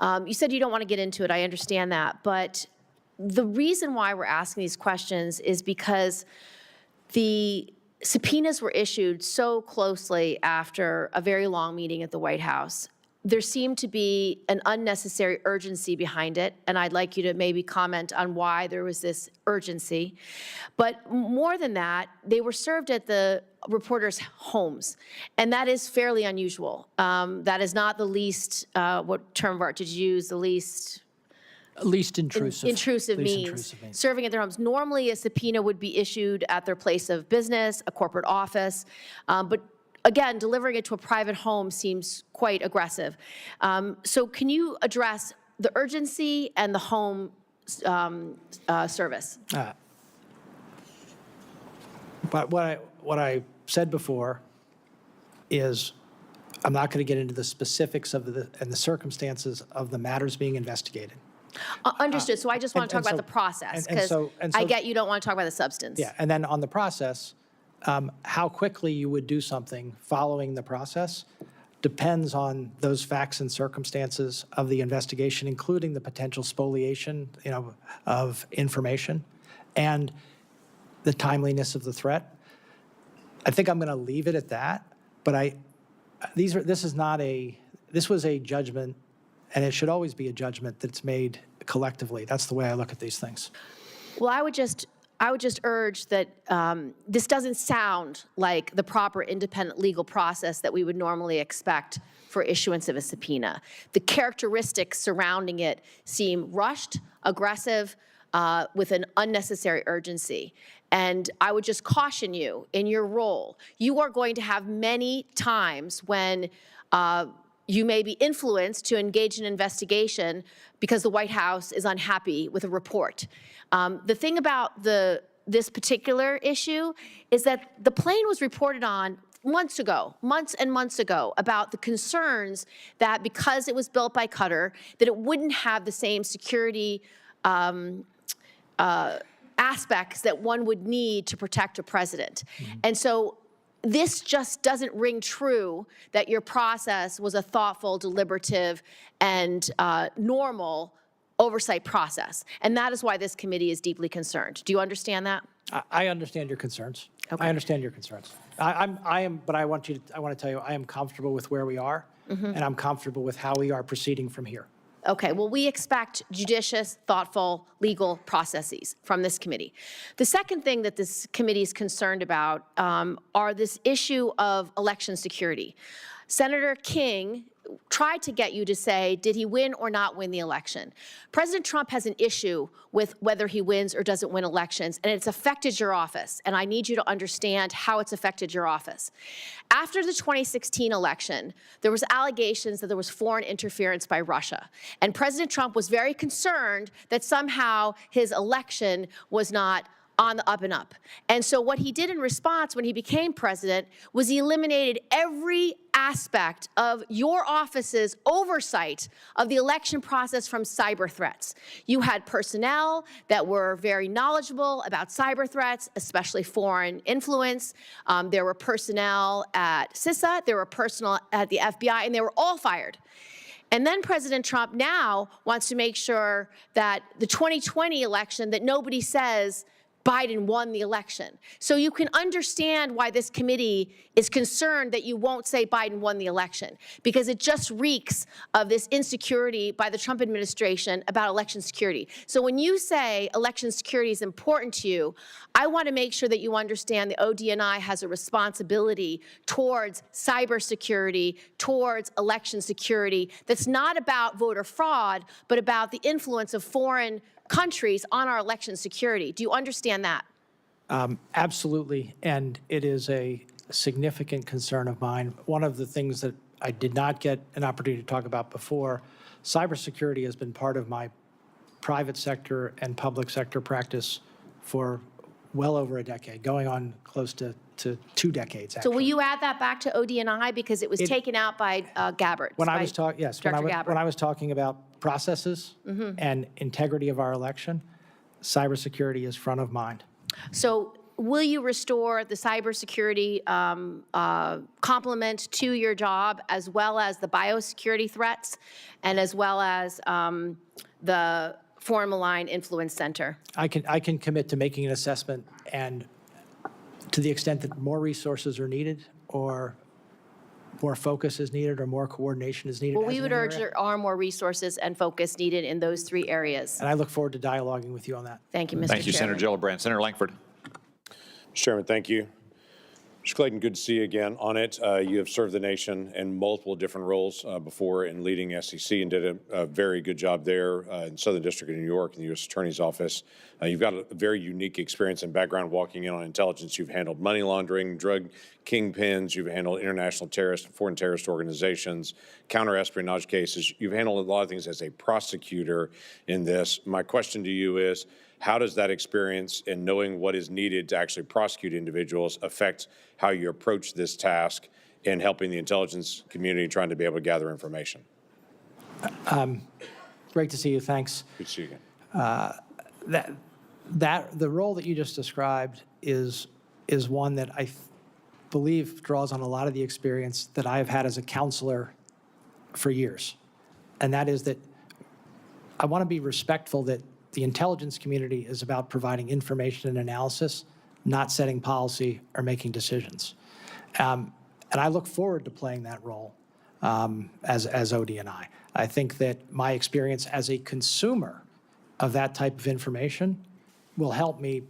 Speaker 12: You said you don't want to get into it. I understand that. But the reason why we're asking these questions is because the subpoenas were issued so closely after a very long meeting at the White House. There seemed to be an unnecessary urgency behind it, and I'd like you to maybe comment on why there was this urgency. But more than that, they were served at the reporters' homes, and that is fairly unusual. That is not the least, what term of art did you use, the least
Speaker 4: Least intrusive.
Speaker 12: intrusive
Speaker 4: Least
Speaker 12: means,
Speaker 4: intrusive means.
Speaker 12: serving at their homes. Normally, a subpoena would be issued at their place of business, a corporate office, but again, delivering it to a private home seems quite aggressive. So can you address the urgency and the home service?
Speaker 4: But what I said before is, I'm not going to get into the specifics of and the circumstances of the matters being investigated.
Speaker 12: Understood. So I just want to talk
Speaker 4: and
Speaker 12: about
Speaker 4: so-
Speaker 12: the process,
Speaker 4: and
Speaker 12: because
Speaker 4: so-
Speaker 12: I get you don't want to talk about the substance.
Speaker 4: Yeah, and then on the process, how quickly you would do something following the process depends on those facts and circumstances of the investigation, including the potential spoliation, of information, and the timeliness of the threat. I think I'm going to leave it at that, but this was a judgment, and it should always be a judgment that's made collectively. That's the way I look at these things.
Speaker 12: Well, I would just urge that this doesn't sound like the proper independent legal process that we would normally expect for issuance of a subpoena. The characteristics surrounding it seem rushed, aggressive, with an unnecessary urgency. And I would just caution you in your role. You are going to have many times when you may be influenced to engage in an investigation because the White House is unhappy with a report. The thing about this particular issue is that the plane was reported on months and months ago, about the concerns that because it was built by Qatar, that it wouldn't have the same security aspects that one would need to protect a president. And so this just doesn't ring true that your process was a thoughtful, deliberative, and normal oversight process. And that is why this committee is deeply concerned. Do you understand that?
Speaker 4: I understand your concerns.
Speaker 12: Okay.
Speaker 4: I understand your concerns. But I want to tell you, I am comfortable with where we are, and I'm comfortable with how we are proceeding from here.
Speaker 12: Okay, well, we expect judicious, thoughtful, legal processes from this committee. The second thing that this committee is concerned about are this issue of election security. Senator King tried to get you to say, did he win or not win the election? President Trump has an issue with whether he wins or doesn't win elections, and it's affected your office, and I need you to understand how it's affected your office. After the 2016 election, there was allegations that there was foreign interference by Russia, and President Trump was very concerned that somehow his election was not on the up and up. And so what he did in response when he became president was he eliminated every aspect of your office's oversight of the election process from cyber threats. You had personnel that were very knowledgeable about cyber threats, especially foreign influence. There were personnel at CISA, there were personnel at the FBI, and they were all fired. And then President Trump now wants to make sure that the 2020 election, that nobody says Biden won the election. So you can understand why this committee is concerned that you won't say Biden won the election, because it just reeks of this insecurity by the Trump administration about election security. So when you say election security is important to you, I want to make sure that you understand the ODNI has a responsibility towards cybersecurity, towards election security, that's not about voter fraud, but about the influence of foreign countries on our election security. Do you understand that?
Speaker 4: Absolutely, and it is a significant concern of mine. One of the things that I did not get an opportunity to talk about before, cybersecurity has been part of my private sector and public sector practice for well over a decade, going on close to 2 decades, actually.
Speaker 12: So will you add that back to ODNI, because it was taken out by Gabbard?
Speaker 4: When I was talking, yes, when
Speaker 12: Director
Speaker 4: I was talking about processes and integrity of our election, cybersecurity is front of mind.
Speaker 12: So will you restore the cybersecurity complement to your job, as well as the biosecurity threats, and as well as the Foreign Malign Influence Center?
Speaker 4: I can commit to making an assessment, and to the extent that more resources are needed, or more focus is needed, or more coordination is needed.
Speaker 12: Well,
Speaker 4: as
Speaker 12: we
Speaker 4: in
Speaker 12: would
Speaker 4: an
Speaker 12: urge
Speaker 4: area.
Speaker 12: there are more resources and focus needed in those 3 areas.
Speaker 4: And I look forward to dialoguing with you on that.
Speaker 12: Thank you, Mr.
Speaker 1: Thank you, Senator
Speaker 12: Chairman.
Speaker 1: Gillibrand. Senator Langford.
Speaker 13: Mr. Chairman, thank you. Mr. Clayton, good to see you again on it. You have served the nation in multiple different roles before in leading SEC and did a very good job there in Southern District of New York in the U.S. Attorney's Office. You've got a very unique experience and background walking in on intelligence. You've handled money laundering, drug kingpins. You've handled international terrorist and foreign terrorist organizations, counter-espionage cases. You've handled a lot of things as a prosecutor in this. My question to you is, how does that experience and knowing what is needed to actually prosecute individuals affect how you approach this task in helping the intelligence community trying to be able to gather information?
Speaker 4: Great to see you. Thanks.
Speaker 13: Good to see you again.
Speaker 4: The role that you just described is one that I believe draws on a lot of the experience that I have had as a counselor for years. And that is that I want to be respectful that the intelligence community is about providing information and analysis, not setting policy or making decisions. And I look forward to playing that role as ODNI. I think that my experience as a consumer of that type of information will help me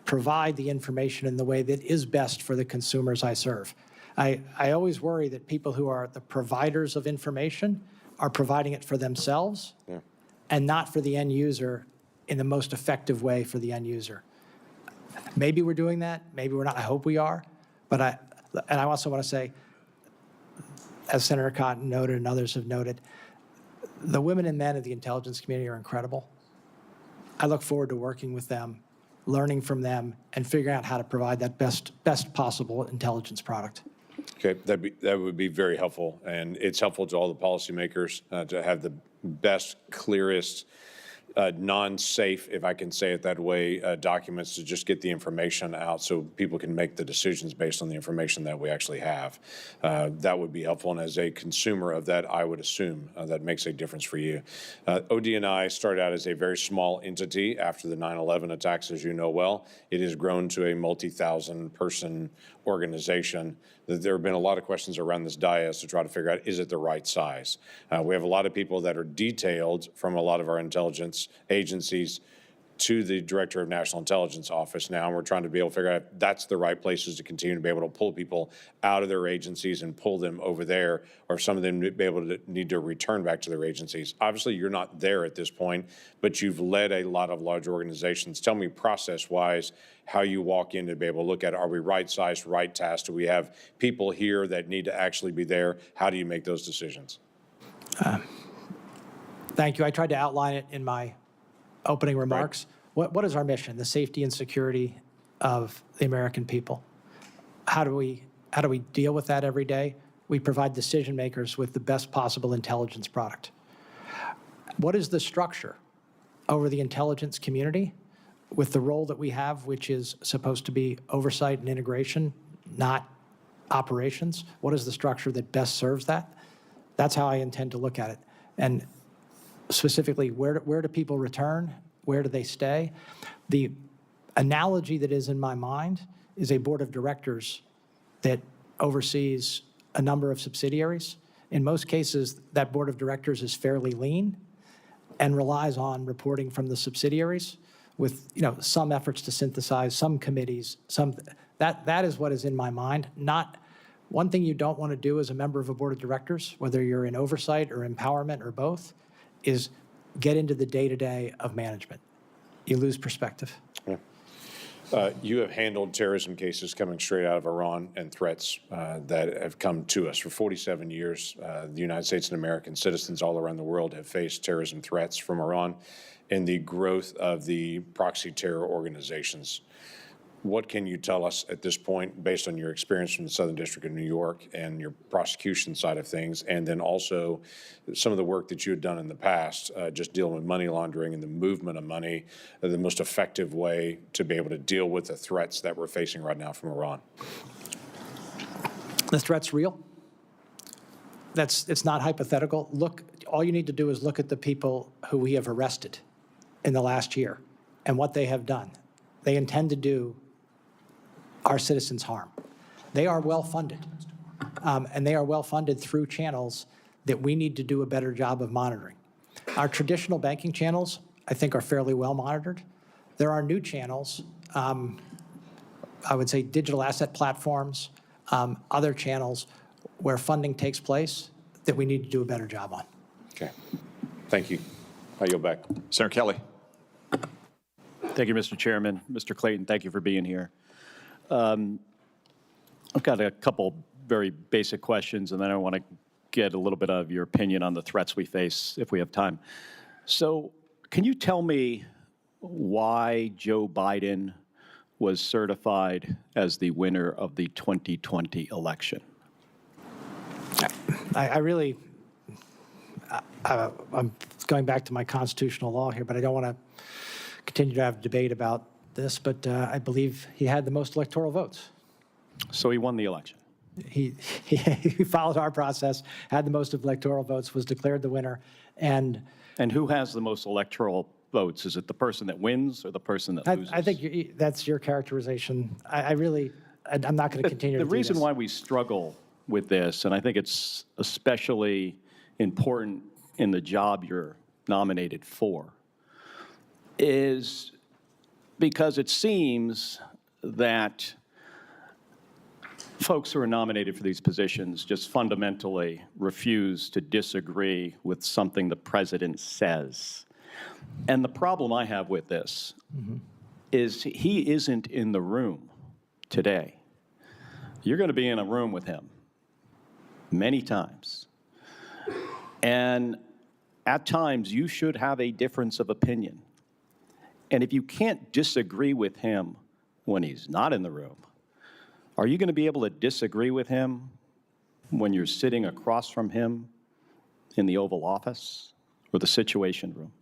Speaker 4: provide the information in the way that is best for the consumers I serve. I always worry that people who are the providers of information are providing it for themselves and not for the end user in the most effective way for the end user. Maybe we're doing that, maybe we're not. I hope we are. But I also want to say, as Senator Cotton noted and others have noted, the women and men of the intelligence community are incredible. I look forward to working with them, learning from them, and figuring out how to provide that best possible intelligence product.
Speaker 13: Okay, that would be very helpful, and it's helpful to all the policymakers to have the best, clearest, non-safe, if I can say it that way, documents to just get the information out so people can make the decisions based on the information that we actually have. That would be helpful, and as a consumer of that, I would assume that makes a difference for you. ODNI started out as a very small entity after the 9/11 attacks, as you know well. It has grown to a multi-thousand person organization. There have been a lot of questions around this dais to try to figure out, is it the right size? We have a lot of people that are detailed from a lot of our intelligence agencies to the Director of National Intelligence Office now, and we're trying to be able to figure out if that's the right places to continue to be able to pull people out of their agencies and pull them over there, or if some of them be able to need to return back to their agencies. Obviously, you're not there at this point, but you've led a lot of large organizations. Tell me process-wise how you walk in to be able to look at, are we right-sized, right tasked? Do we have people here that need to actually be there? How do you make those decisions?
Speaker 4: Thank you. I tried to outline it in my opening remarks. Right. What is our mission? The safety and security of the American people. How do we deal with that every day? We provide decision makers with the best possible intelligence product. What is the structure over the intelligence community with the role that we have, which is supposed to be oversight and integration, not operations? What is the structure that best serves that? That's how I intend to look at it. And specifically, where do people return? Where do they stay? The analogy that is in my mind is a board of directors that oversees a number of subsidiaries. In most cases, that board of directors is fairly lean and relies on reporting from the subsidiaries with, some efforts to synthesize, some committees, that is what is in my mind. Not one thing you don't want to do as a member of a board of directors, whether you're in oversight or empowerment or both, is get into the day-to-day of management. You lose perspective.
Speaker 13: Yeah. You have handled terrorism cases coming straight out of Iran and threats that have come to us. For 47 years, the United States and American citizens all around the world have faced terrorism threats from Iran and the growth of the proxy terror organizations. What can you tell us at this point, based on your experience from the Southern District of New York and your prosecution side of things, and then also some of the work that you had done in the past, just dealing with money laundering and the movement of money, the most effective way to be able to deal with the threats that we're facing right now from Iran?
Speaker 4: The threat's real. It's not hypothetical. Look, all you need to do is look at the people who we have arrested in the last year and what they have done. They intend to do our citizens harm. They are well-funded, and they are well-funded through channels that we need to do a better job of monitoring. Our traditional banking channels, I think, are fairly well monitored. There are new channels I would say, digital asset platforms, other channels where funding takes place that we need to do a better job on.
Speaker 13: Okay. Thank you. I yield back.
Speaker 1: Senator Kelly.
Speaker 14: Thank you, Mr. Chairman. Mr. Clayton, thank you for being here. I've got a couple very basic questions, and then I want to get a little bit of your opinion on the threats we face if we have time. So can you tell me why Joe Biden was certified as the winner of the 2020 election?
Speaker 4: I'm going back to my constitutional law here, but I don't want to continue to have debate about this, but I believe he had the most electoral votes.
Speaker 14: So he won the election.
Speaker 4: He followed our process, had the most electoral votes, was declared the winner, and
Speaker 14: who has the most electoral votes? Is it the person that wins or the person that loses?
Speaker 4: I think that's your characterization. I'm not going to continue to do this.
Speaker 14: The reason why we struggle with this, and I think it's especially important in the job you're nominated for, is because it seems that folks who are nominated for these positions just fundamentally refuse to disagree with something the president says. And the problem I have with this is he isn't in the room today. You're going to be in a room with him many times. And at times, you should have a difference of opinion. And if you can't disagree with him when he's not in the room, are you going to be able to disagree with him when you're sitting across from him in the Oval Office or the Situation Room?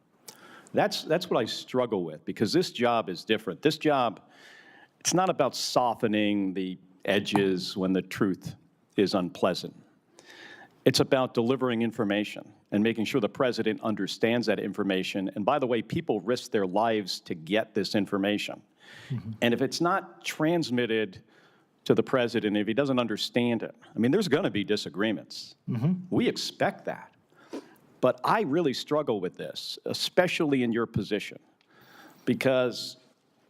Speaker 14: That's what I struggle with, because this job is different. This job, it's not about softening the edges when the truth is unpleasant. It's about delivering information and making sure the president understands that information. And by the way, people risk their lives to get this information. And if it's not transmitted to the president, if he doesn't understand it, I mean, there's going to be disagreements. We expect that. But I really struggle with this, especially in your position, because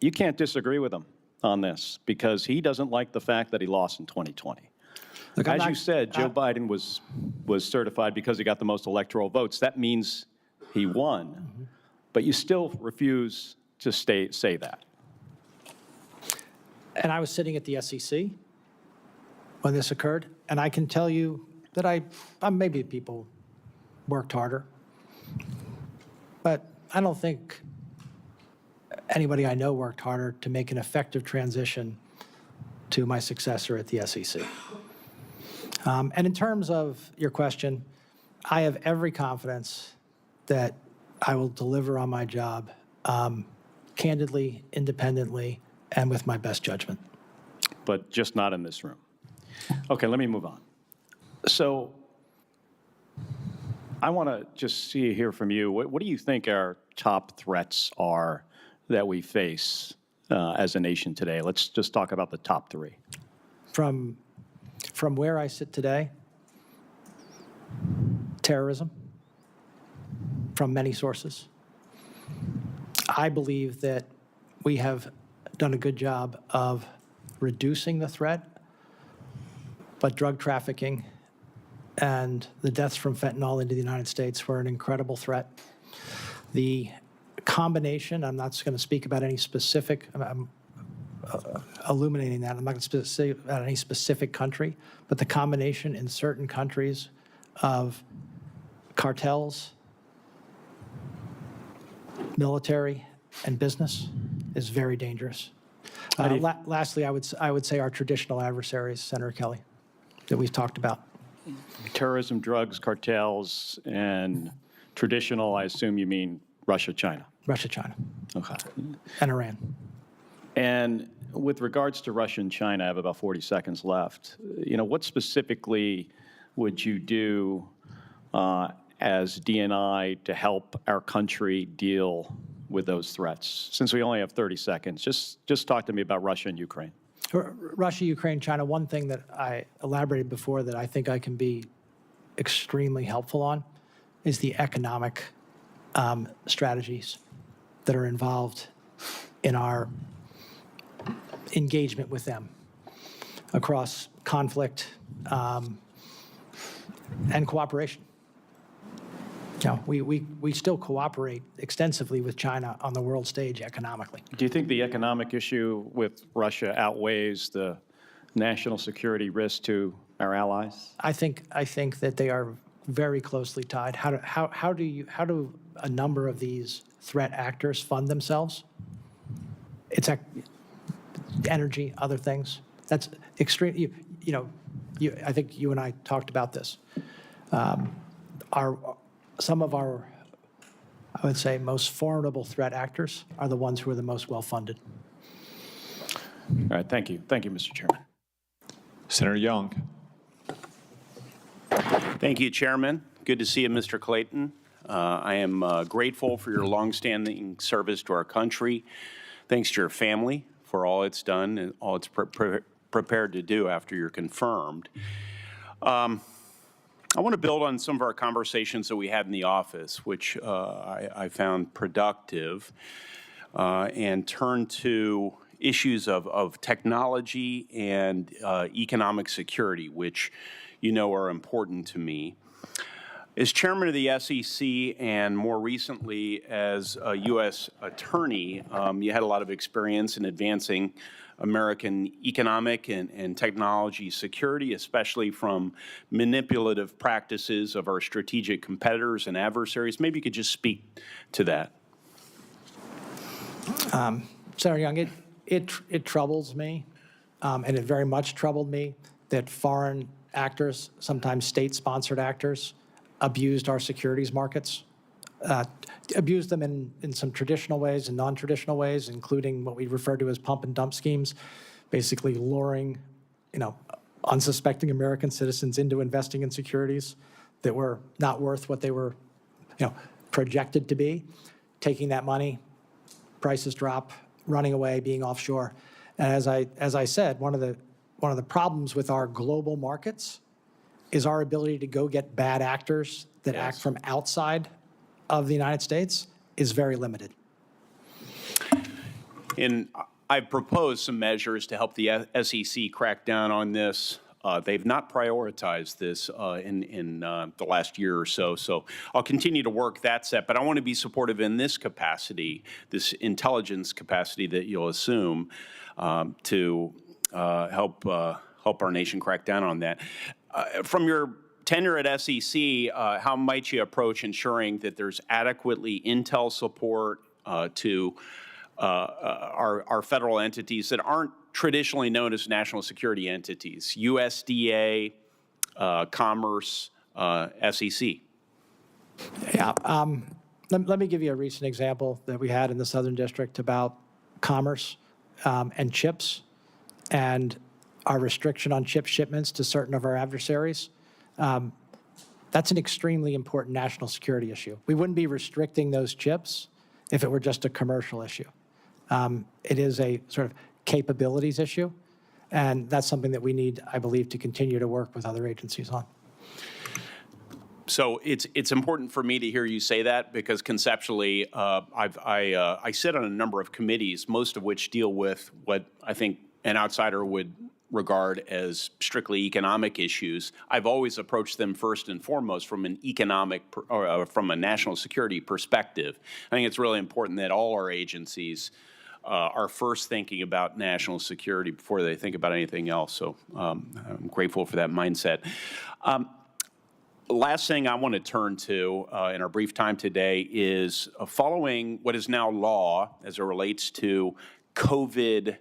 Speaker 14: you can't disagree with him on this, because he doesn't like the fact that he lost in 2020.
Speaker 4: Look,
Speaker 14: As you said, Joe Biden was certified because he got the most electoral votes. That means he won, but you still refuse to say that.
Speaker 4: And I was sitting at the SEC when this occurred, and I can tell you that maybe people worked harder, but I don't think anybody I know worked harder to make an effective transition to my successor at the SEC. And in terms of your question, I have every confidence that I will deliver on my job candidly, independently, and with my best judgment.
Speaker 14: But just not in this room. Okay, let me move on. So I want to just hear from you. What do you think our top threats are that we face as a nation today? Let's just talk about the top three.
Speaker 4: From where I sit today, terrorism from many sources. I believe that we have done a good job of reducing the threat, but drug trafficking and the deaths from fentanyl into the United States were an incredible threat. The combination, I'm not going to speak about any specific, I'm illuminating that, I'm not going to speak about any specific country, but the combination in certain countries of cartels, military, and business is very dangerous. Lastly, I would say our traditional adversaries, Senator Kelly, that we've talked about.
Speaker 14: Terrorism, drugs, cartels, and traditional, I assume you mean Russia, China.
Speaker 4: Russia, China.
Speaker 14: Okay.
Speaker 4: And Iran.
Speaker 14: And with regards to Russia and China, I have about 40 seconds left. You know, what specifically would you do as DNI to help our country deal with those threats? Since we only have 30 seconds, just talk to me about Russia and Ukraine.
Speaker 4: Russia, Ukraine, China, one thing that I elaborated before that I think I can be extremely helpful on is the economic strategies that are involved in our engagement with them across conflict and cooperation. You know, we still cooperate extensively with China on the world stage economically.
Speaker 14: Do you think the economic issue with Russia outweighs the national security risk to our allies?
Speaker 4: I think that they are very closely tied. How do a number of these threat actors fund themselves? It's energy, other things. That's extreme. I think you and I talked about this. Some of our, I would say, most formidable threat actors are the ones who are the most well-funded.
Speaker 14: All right, thank you. Thank you, Mr. Chairman.
Speaker 1: Senator Young.
Speaker 15: Thank you, Chairman. Good to see you, Mr. Clayton. I am grateful for your longstanding service to our country. Thanks to your family for all it's done and all it's prepared to do after you're confirmed. I want to build on some of our conversations that we had in the office, which I found productive, and turn to issues of technology and economic security, which you know are important to me. As chairman of the SEC and more recently as a U.S. attorney, you had a lot of experience in advancing American economic and technology security, especially from manipulative practices of our strategic competitors and adversaries. Maybe you could just speak to that.
Speaker 4: Senator Young, it troubles me, and it very much troubled me that foreign actors, sometimes state-sponsored actors, abused our securities markets, abused them in some traditional ways and non-traditional ways, including what we refer to as pump and dump schemes, basically luring, unsuspecting American citizens into investing in securities that were not worth what they were, projected to be, taking that money, prices drop, running away, being offshore. And as I said, one of the problems with our global markets is our ability to go get bad actors that act from outside of the United States is very limited.
Speaker 15: And I've proposed some measures to help the SEC crack down on this. They've not prioritized this in the last year or so. So I'll continue to work that set. But I want to be supportive in this capacity, this intelligence capacity that you'll assume to help our nation crack down on that. From your tenure at SEC, how might you approach ensuring that there's adequately intel support to our federal entities that aren't traditionally known as national security entities, USDA, Commerce, SEC?
Speaker 4: Yeah. Let me give you a recent example that we had in the Southern District about commerce and chips and our restriction on chip shipments to certain of our adversaries. That's an extremely important national security issue. We wouldn't be restricting those chips if it were just a commercial issue. It is a sort of capabilities issue, and that's something that we need, I believe, to continue to work with other agencies on.
Speaker 15: So it's important for me to hear you say that because conceptually, I sit on a number of committees, most of which deal with what I think an outsider would regard as strictly economic issues. I've always approached them first and foremost from an economic or from a national security perspective. I think it's really important that all our agencies are first thinking about national security before they think about anything else. So I'm grateful for that mindset. Last thing I want to turn to in our brief time today is following what is now law as it relates to COVID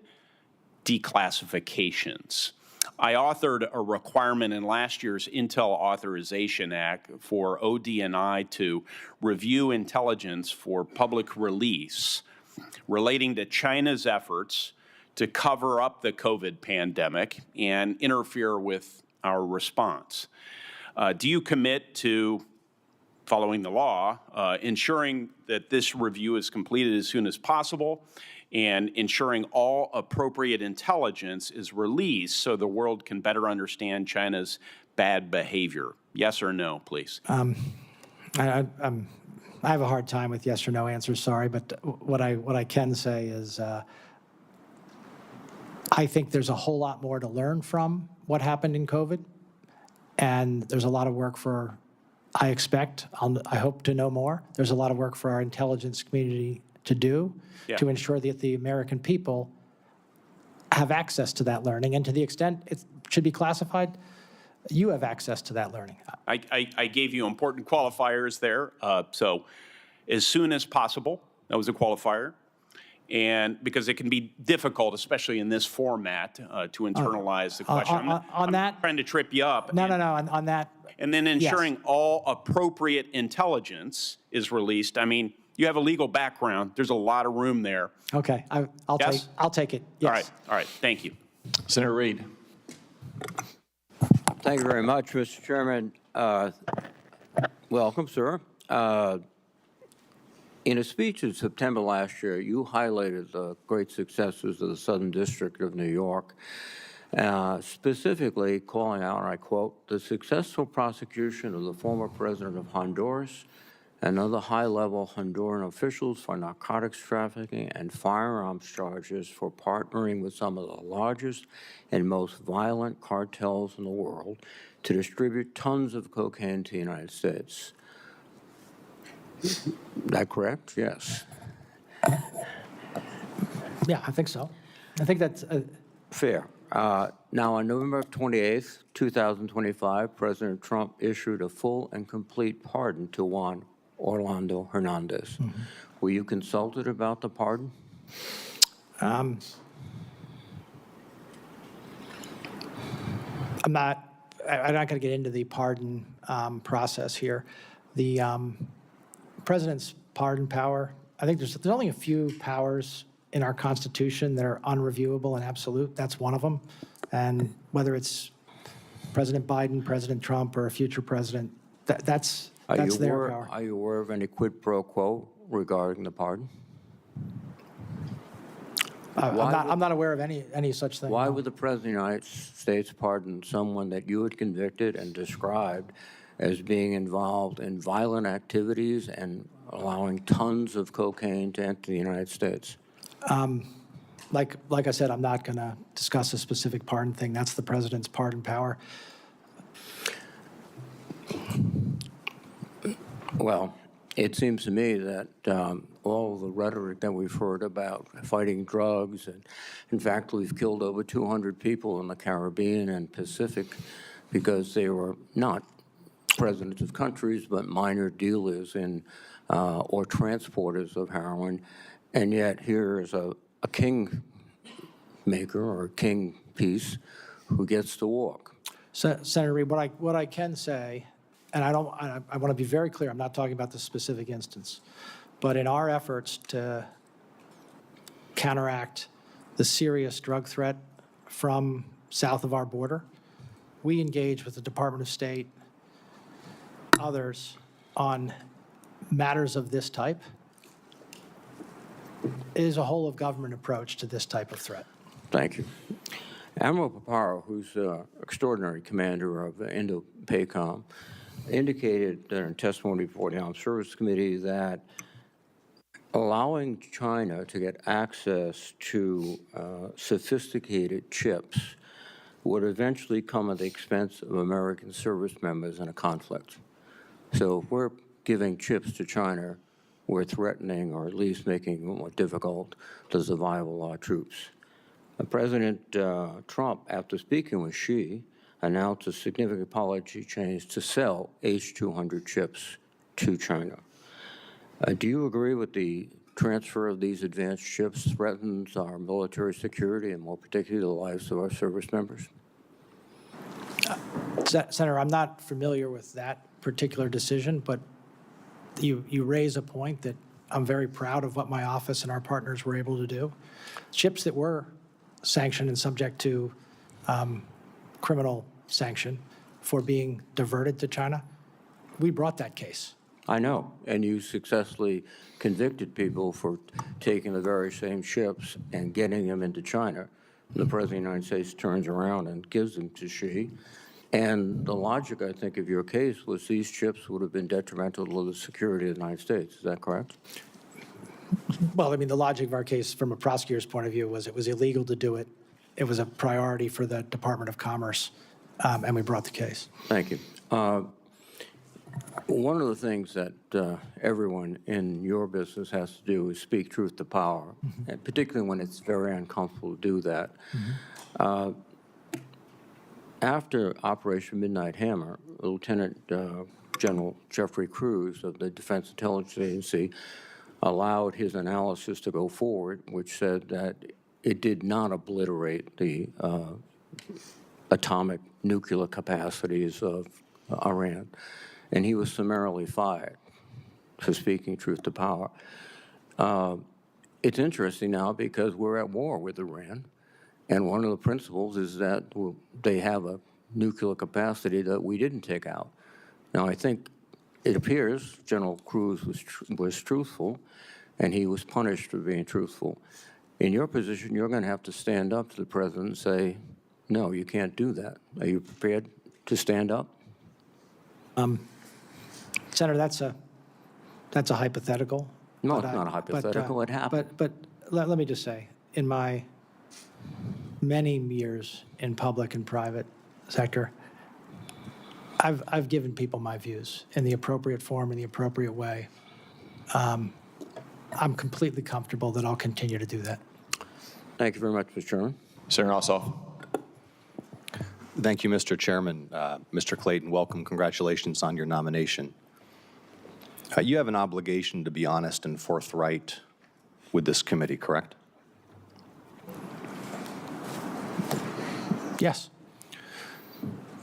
Speaker 15: declassifications. I authored a requirement in last year's Intel Authorization Act for OD&I to review intelligence for public release relating to China's efforts to cover up the COVID pandemic and interfere with our response. Do you commit to following the law, ensuring that this review is completed as soon as possible, and ensuring all appropriate intelligence is released so the world can better understand China's bad behavior? Yes or no, please?
Speaker 4: I have a hard time with yes or no answers, sorry, but what I can say is I think there's a whole lot more to learn from what happened in COVID. And there's a lot of work I hope to know more. There's a lot of work for our intelligence community to do to ensure that the American people have access to that learning. And to the extent it should be classified, you have access to that learning.
Speaker 15: I gave you important qualifiers there. So as soon as possible, that was a qualifier. And because it can be difficult, especially in this format, to internalize the question. I'm
Speaker 4: that,
Speaker 15: trying to trip you up.
Speaker 4: No, on that.
Speaker 15: And then ensuring
Speaker 4: yes.
Speaker 15: all appropriate intelligence is released. I mean, you have a legal background. There's a lot of room there.
Speaker 4: Okay, I'll take it. Yes.
Speaker 15: All right. Thank you.
Speaker 1: Senator Reed.
Speaker 16: Thank you very much, Mr. Chairman. Welcome, sir. In a speech in September last year, you highlighted the great successes of the Southern District of New York, specifically calling out, and I quote, the successful prosecution of the former president of Honduras and other high-level Honduran officials for narcotics trafficking and firearms charges for partnering with some of the largest and most violent cartels in the world to distribute tons of cocaine to the United States. Is that correct? Yes.
Speaker 4: Yeah, I think so. I think that's
Speaker 16: fair. Now, on November 28th, 2025, President Trump issued a full and complete pardon to Juan Orlando Hernandez. Mm-hmm. Were you consulted about the pardon?
Speaker 4: I'm not going to get into the pardon process here. The president's pardon power, I think there's only a few powers in our Constitution that are unreviewable and absolute. That's one of them. And whether it's President Biden, President Trump, or a future president, that's their power.
Speaker 16: Are you aware of any quid pro quo regarding the pardon?
Speaker 4: I'm not aware of any such thing.
Speaker 16: Why
Speaker 4: no.
Speaker 16: would the President of the United States pardon someone that you had convicted and described as being involved in violent activities and allowing tons of cocaine to enter the United States?
Speaker 4: Like I said, I'm not going to discuss a specific pardon thing. That's the president's pardon power.
Speaker 16: Well, it seems to me that all the rhetoric that we've heard about fighting drugs, and in fact, we've killed over 200 people in the Caribbean and Pacific because they were not presidents of countries, but minor dealers in or transporters of heroin. And yet here is a king maker or a king piece who gets to walk.
Speaker 4: Senator Reed, what I can say, and I want to be very clear, I'm not talking about the specific instance, but in our efforts to counteract the serious drug threat from south of our border, we engage with the Department of State, others, on matters of this type. It is a whole-of-government approach to this type of threat.
Speaker 16: Thank you. Admiral Paparo, who's extraordinary commander of Indo-PACOM, indicated in testimony before the Armed Services Committee that allowing China to get access to sophisticated chips would eventually come at the expense of American service members in a conflict. So if we're giving chips to China, we're threatening or at least making it more difficult to survival our troops. President Trump, after speaking with Xi, announced a significant policy change to sell H-200 chips to China. Do you agree with the transfer of these advanced chips threatens our military security and more particularly the lives of our service members?
Speaker 4: Senator, I'm not familiar with that particular decision, but you raise a point that I'm very proud of what my office and our partners were able to do. Chips that were sanctioned and subject to criminal sanction for being diverted to China, we brought that case.
Speaker 16: I know, and you successfully convicted people for taking the very same chips and getting them into China. The President of the United States turns around and gives them to Xi. And the logic, I think, of your case was these chips would have been detrimental to the security of the United States. Is that correct?
Speaker 4: Well, I mean, the logic of our case from a prosecutor's point of view was it was illegal to do it it was a priority for the Department of Commerce, and we brought the case.
Speaker 16: Thank you. One of the things that everyone in your business has to do is speak truth to power, and particularly when it's very uncomfortable to do that. After Operation Midnight Hammer, Lieutenant General Jeffrey Cruz of the Defense Intelligence Agency allowed his analysis to go forward, which said that it did not obliterate the atomic nuclear capacities of Iran. And he was summarily fired for speaking truth to power. It's interesting now because we're at war with Iran, and one of the principles is that they have a nuclear capacity that we didn't take out. Now, I think it appears General Cruz was truthful, and he was punished for being truthful. In your position, you're going to have to stand up to the president and say, no, you can't do that. Are you prepared to stand up?
Speaker 4: Senator, that's a hypothetical.
Speaker 16: No, it's not a hypothetical. It happened.
Speaker 4: But let me just say, in my many years in public and private sector, I've given people my views in the appropriate form, in the appropriate way. I'm completely comfortable that I'll continue to do that.
Speaker 16: Thank you very much, Mr. Chairman.
Speaker 17: Senator Ossoff. Thank you, Mr. Chairman. Mr. Clayton, welcome. Congratulations on your nomination. You have an obligation to be honest and forthright with this committee, correct?
Speaker 4: Yes.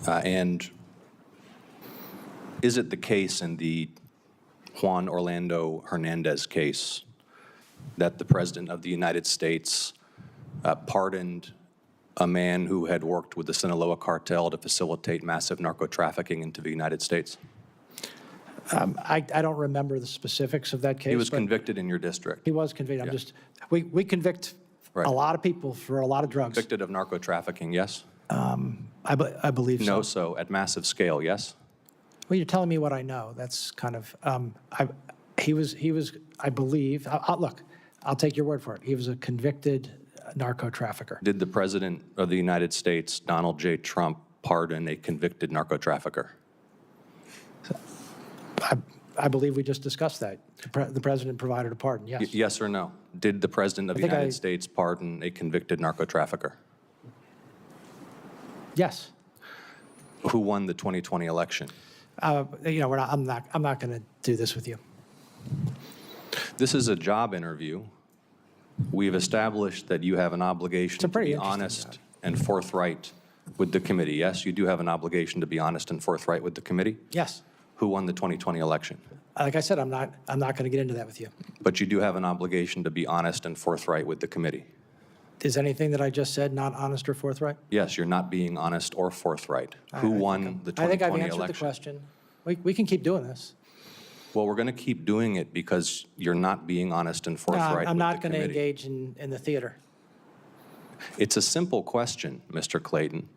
Speaker 17: And is it the case in the Juan Orlando Hernandez case that the President of the United States pardoned a man who had worked with the Sinaloa cartel to facilitate massive narco trafficking into the United States?
Speaker 4: I don't remember the specifics of that case.
Speaker 17: He was convicted in your district.
Speaker 4: He was convicted.
Speaker 17: Yeah.
Speaker 4: We convict a lot of people for a lot of drugs.
Speaker 17: Convicted of narco trafficking, yes?
Speaker 4: I believe so.
Speaker 17: No, so at massive scale, yes?
Speaker 4: Well, you're telling me what I know. That's kind of, he was, I believe, look, I'll take your word for it. He was a convicted narco trafficker.
Speaker 17: Did the President of the United States, Donald J. Trump, pardon a convicted narco trafficker?
Speaker 4: I believe we just discussed that. The President provided a pardon, yes.
Speaker 17: Yes or no? Did the President of the United States pardon a convicted narco trafficker?
Speaker 4: Yes.
Speaker 17: Who won the 2020 election?
Speaker 4: You know, I'm not going to do this with you.
Speaker 17: This is a job interview. We've established that you have an obligation to be honest and forthright with the committee. Yes, you do have an obligation to be honest and forthright with the committee?
Speaker 4: Yes.
Speaker 17: Who won the 2020 election?
Speaker 4: Like I said, I'm not going to get into that with you.
Speaker 17: But you do have an obligation to be honest and forthright with the committee.
Speaker 4: Is anything that I just said not honest or forthright?
Speaker 17: Yes, you're not being honest or forthright. Who won the 2020 election?
Speaker 4: I think I've answered the question. We can keep doing this.
Speaker 17: Well, we're going to keep doing it because you're not being honest and forthright with the committee.
Speaker 4: I'm not going to engage in the theater.
Speaker 17: It's a simple question, Mr. Clayton.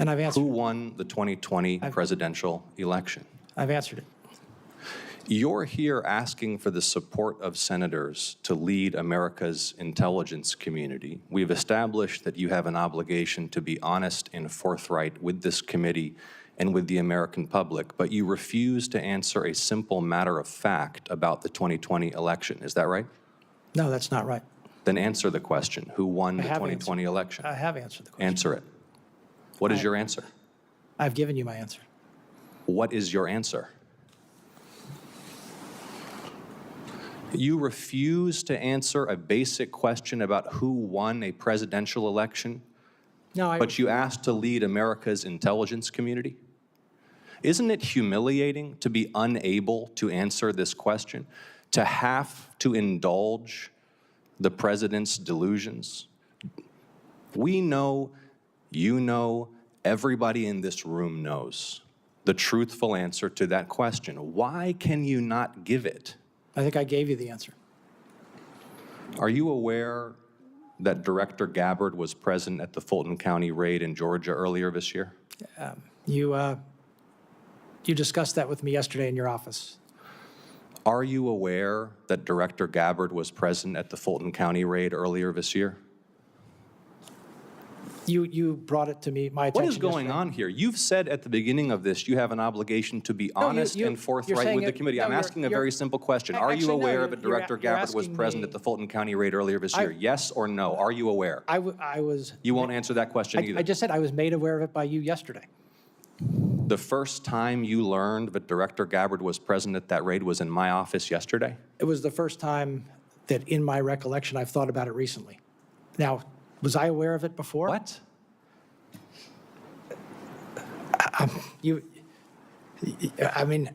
Speaker 4: And I've answered
Speaker 17: Who won the 2020 presidential election?
Speaker 4: I've answered it.
Speaker 17: You're here asking for the support of senators to lead America's intelligence community. We've established that you have an obligation to be honest and forthright with this committee and with the American public, but you refuse to answer a simple matter of fact about the 2020 election. Is that right?
Speaker 4: No, that's not right.
Speaker 17: Then answer the question. Who won the 2020 election?
Speaker 4: I have answered the question.
Speaker 17: Answer it. What is your answer?
Speaker 4: I've given you my answer.
Speaker 17: What is your answer? You refuse to answer a basic question about who won a presidential election, but you asked to lead America's intelligence community? Isn't it humiliating to be unable to answer this question, to have to indulge the president's delusions? We know, you know, everybody in this room knows the truthful answer to that question. Why can you not give it?
Speaker 4: I think I gave you the answer.
Speaker 17: Are you aware that Director Gabbard was present at the Fulton County raid in Georgia earlier this year?
Speaker 4: You discussed that with me yesterday in your office.
Speaker 17: Are you aware that Director Gabbard was present at the Fulton County raid earlier this year?
Speaker 4: You brought it to me, my attention
Speaker 17: What is going
Speaker 4: yesterday.
Speaker 17: on here? You've said at the beginning of this, you have an obligation to be honest
Speaker 4: you-
Speaker 17: and
Speaker 4: you're
Speaker 17: forthright
Speaker 4: saying
Speaker 17: with the
Speaker 4: it-
Speaker 17: committee.
Speaker 4: no,
Speaker 17: I'm
Speaker 4: you're-
Speaker 17: asking a
Speaker 4: you're-
Speaker 17: very simple question. Are you
Speaker 4: Actually, no,
Speaker 17: aware
Speaker 4: you're-
Speaker 17: that Director
Speaker 4: you're
Speaker 17: Gabbard was
Speaker 4: asking
Speaker 17: present
Speaker 4: me-
Speaker 17: at the Fulton County raid earlier this year? Yes or no? Are you aware?
Speaker 4: I was.
Speaker 17: You won't answer that question either.
Speaker 4: I just said I was made aware of it by you yesterday.
Speaker 17: The first time you learned that Director Gabbard was present at that raid was in my office yesterday?
Speaker 4: It was the first time that, in my recollection, I've thought about it recently. Now, was I aware of it before?
Speaker 17: What?
Speaker 4: I mean,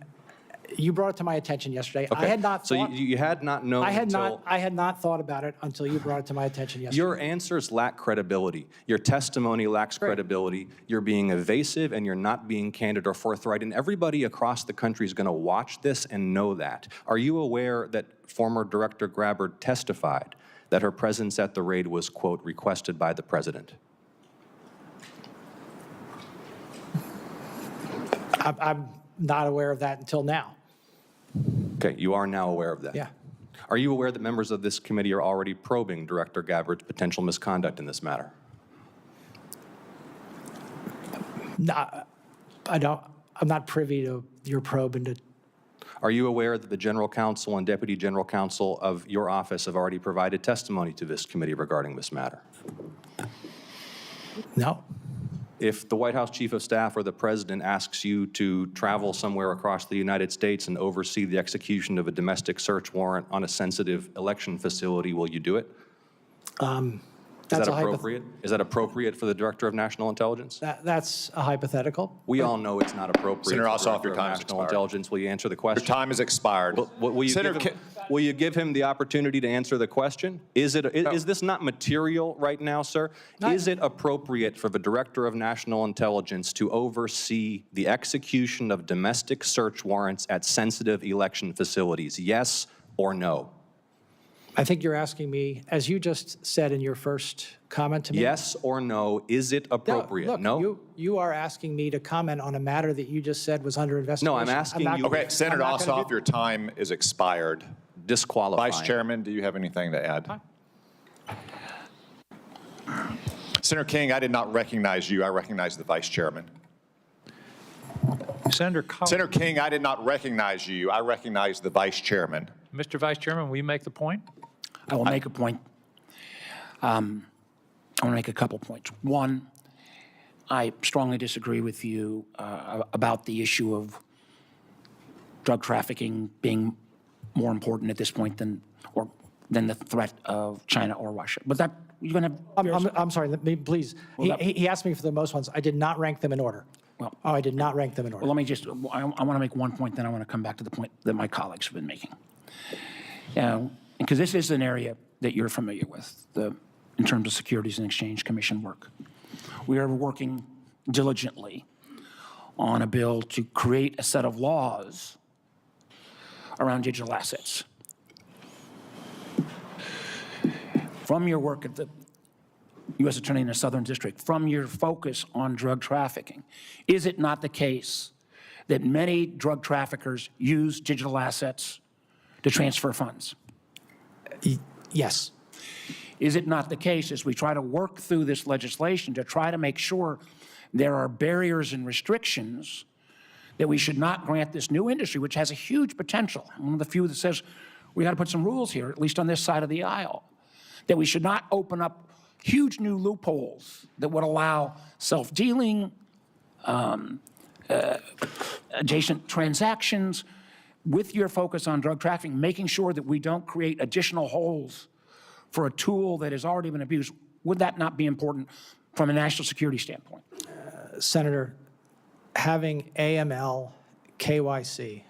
Speaker 4: you brought it to my attention yesterday. I
Speaker 17: Okay.
Speaker 4: had not
Speaker 17: So
Speaker 4: thought.
Speaker 17: you had not known
Speaker 4: I had
Speaker 17: until...
Speaker 4: not thought about it until you brought it to my attention yesterday.
Speaker 17: Your answers lack credibility. Your testimony lacks credibility. You're being evasive and you're not being candid or forthright. And everybody across the country is going to watch this and know that. Are you aware that former Director Gabbard testified that her presence at the raid was, quote, requested by the president?
Speaker 4: I'm not aware of that until now.
Speaker 17: Okay, you are now aware of that.
Speaker 4: Yeah.
Speaker 17: Are you aware that members of this committee are already probing Director Gabbard's potential misconduct in this matter?
Speaker 4: No, I'm not privy to your probe into.
Speaker 17: Are you aware that the General Counsel and Deputy General Counsel of your office have already provided testimony to this committee regarding this matter?
Speaker 4: No.
Speaker 17: If the White House Chief of Staff or the President asks you to travel somewhere across the United States and oversee the execution of a domestic search warrant on a sensitive election facility, will you do it? Is that appropriate? Is that appropriate for the Director of National Intelligence?
Speaker 4: That's a hypothetical.
Speaker 17: We all know it's not appropriate.
Speaker 1: Senator
Speaker 17: for the
Speaker 1: Ossoff, your
Speaker 17: Director of
Speaker 1: time has
Speaker 17: National
Speaker 1: expired.
Speaker 17: Intelligence. Will you answer the question?
Speaker 1: Your time has expired.
Speaker 17: Will you give him the opportunity to answer the question? Is this not material right now, sir? Is it appropriate for the Director of National Intelligence to oversee the execution of domestic search warrants at sensitive election facilities? Yes or no?
Speaker 4: I think you're asking me, as you just said in your first comment to me.
Speaker 17: Yes or no, is it appropriate?
Speaker 4: Look,
Speaker 17: No?
Speaker 4: you are asking me to comment on a matter that you just said was under investigation.
Speaker 17: No, I'm asking you.
Speaker 1: Okay, Senator
Speaker 4: I'm not gonna
Speaker 1: Ossoff, your time is expired.
Speaker 17: Disqualifying.
Speaker 1: Vice Chairman, do you have anything to add? Senator King, I did not recognize you. I recognize the Vice Chairman.
Speaker 10: Senator
Speaker 1: King, I did not recognize you. I recognize the Vice Chairman.
Speaker 10: Mr. Vice Chairman, will you make the point?
Speaker 2: I will make a point. I want to make a couple points. One, I strongly disagree with you about the issue of drug trafficking being more important at this point than the threat of China or Russia. But that you're going to.
Speaker 4: I'm sorry, please. He asked me for the most ones. I did not rank them in order.
Speaker 2: Well,
Speaker 4: I did not rank them in order.
Speaker 2: Well, let me just. I want to make one point, then I want to come back to the point that my colleagues have been making. Because this is an area that you're familiar with, in terms of Securities and Exchange Commission work. We are working diligently on a bill to create a set of laws around digital assets. From your work at the U.S. Attorney in the Southern District, from your focus on drug trafficking, is it not the case that many drug traffickers use digital assets to transfer funds?
Speaker 4: Yes.
Speaker 2: Is it not the case, as we try to work through this legislation, to try to make sure there are barriers and restrictions that we should not grant this new industry, which has a huge potential? I'm one of the few that says we got to put some rules here, at least on this side of the aisle, that we should not open up huge new loopholes that would allow self-dealing, adjacent transactions, with your focus on drug trafficking, making sure that we don't create additional holes for a tool that has already been abused. Would that not be important from a national security standpoint?
Speaker 4: Senator, having AML, KYC,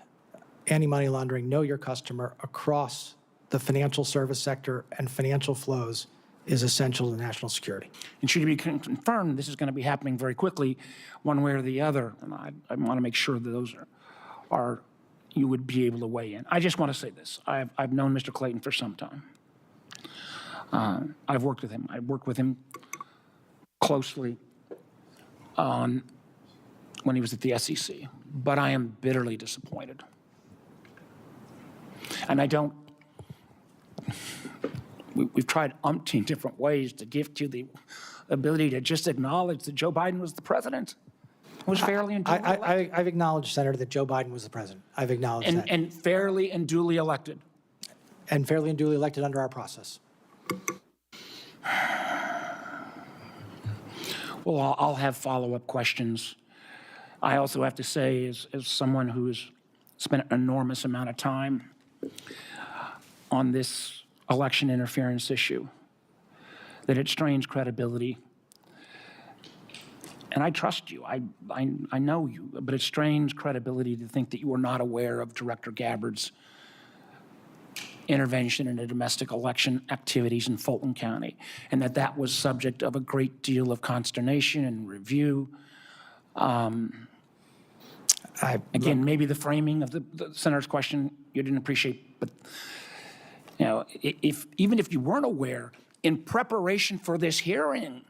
Speaker 4: anti-money laundering, know your customer across the financial service sector and financial flows is essential to national security.
Speaker 2: And should it be confirmed, this is going to be happening very quickly, one way or the other, and I want to make sure that those are you would be able to weigh in. I just want to say this. I've known Mr. Clayton for some time. I've worked with him. I worked with him closely when he was at the SEC, but I am bitterly disappointed. And I don't, we've tried umpteen different ways to give you the ability to just acknowledge that Joe Biden was the president, was fairly and duly elected.
Speaker 4: I've acknowledged, Senator, that Joe Biden was the president. I've acknowledged that.
Speaker 2: And fairly and duly elected.
Speaker 4: And fairly and duly elected under our process.
Speaker 2: Well, I'll have follow-up questions. I also have to say, as someone who has spent an enormous amount of time on this election interference issue, that it strains credibility. And I trust you. I know you, but it strains credibility to think that you were not aware of Director Gabbard's intervention in the domestic election activities in Fulton County, and that was subject of a great deal of consternation and review. Again, maybe the framing of the senator's question you didn't appreciate, but you know, even if you weren't aware, in preparation for this hearing,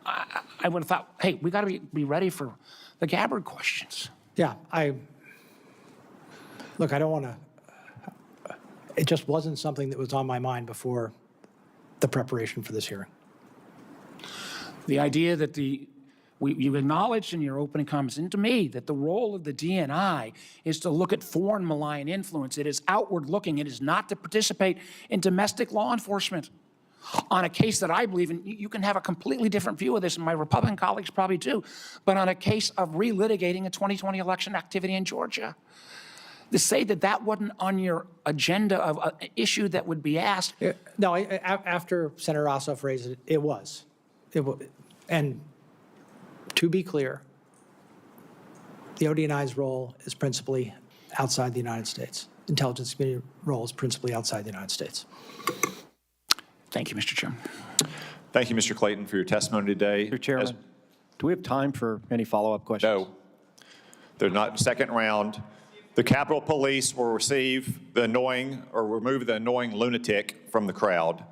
Speaker 2: I would have thought, hey, we got to be ready for the Gabbard questions.
Speaker 4: Yeah, look, I don't want to, it just wasn't something that was on my mind before the preparation for this hearing.
Speaker 2: The idea that you acknowledged in your opening comments, and to me, that the role of the DNI is to look at foreign malign influence. It is outward looking. It is not to participate in domestic law enforcement on a case that I believe in. You can have a completely different view of this, and my Republican colleagues probably do, but on a case of relitigating a 2020 election activity in Georgia. To say that wasn't on your agenda of an issue that would be asked.
Speaker 4: No, after Senator Ossoff raised it, it was. And to be clear, the ODNI's role is principally outside the United States. Intelligence community role is principally outside the United States.
Speaker 2: Thank you, Mr. Chairman.
Speaker 1: Thank you, Mr. Clayton, for your testimony today.
Speaker 14: Mr. Chairman, do we have time for any follow-up questions?
Speaker 1: No. They're not second round. The Capitol Police will remove the annoying lunatic from the crowd.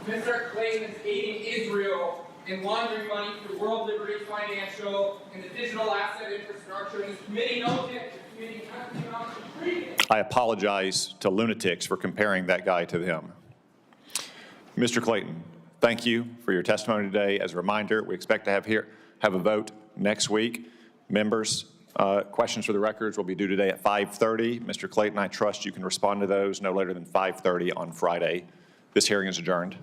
Speaker 18: Mr. Clayton is aiding Israel in laundering money through World Liberty Financial and the digital asset infrastructure, and this committee knows it. The committee cannot treat it.
Speaker 1: I apologize to lunatics for comparing that guy to him. Mr. Clayton, thank you for your testimony today. As a reminder, we expect to have a vote next week. Members, questions for the records will be due today at 5:30. Mr. Clayton, I trust you can respond to those no later than 5:30 on Friday. This hearing is adjourned.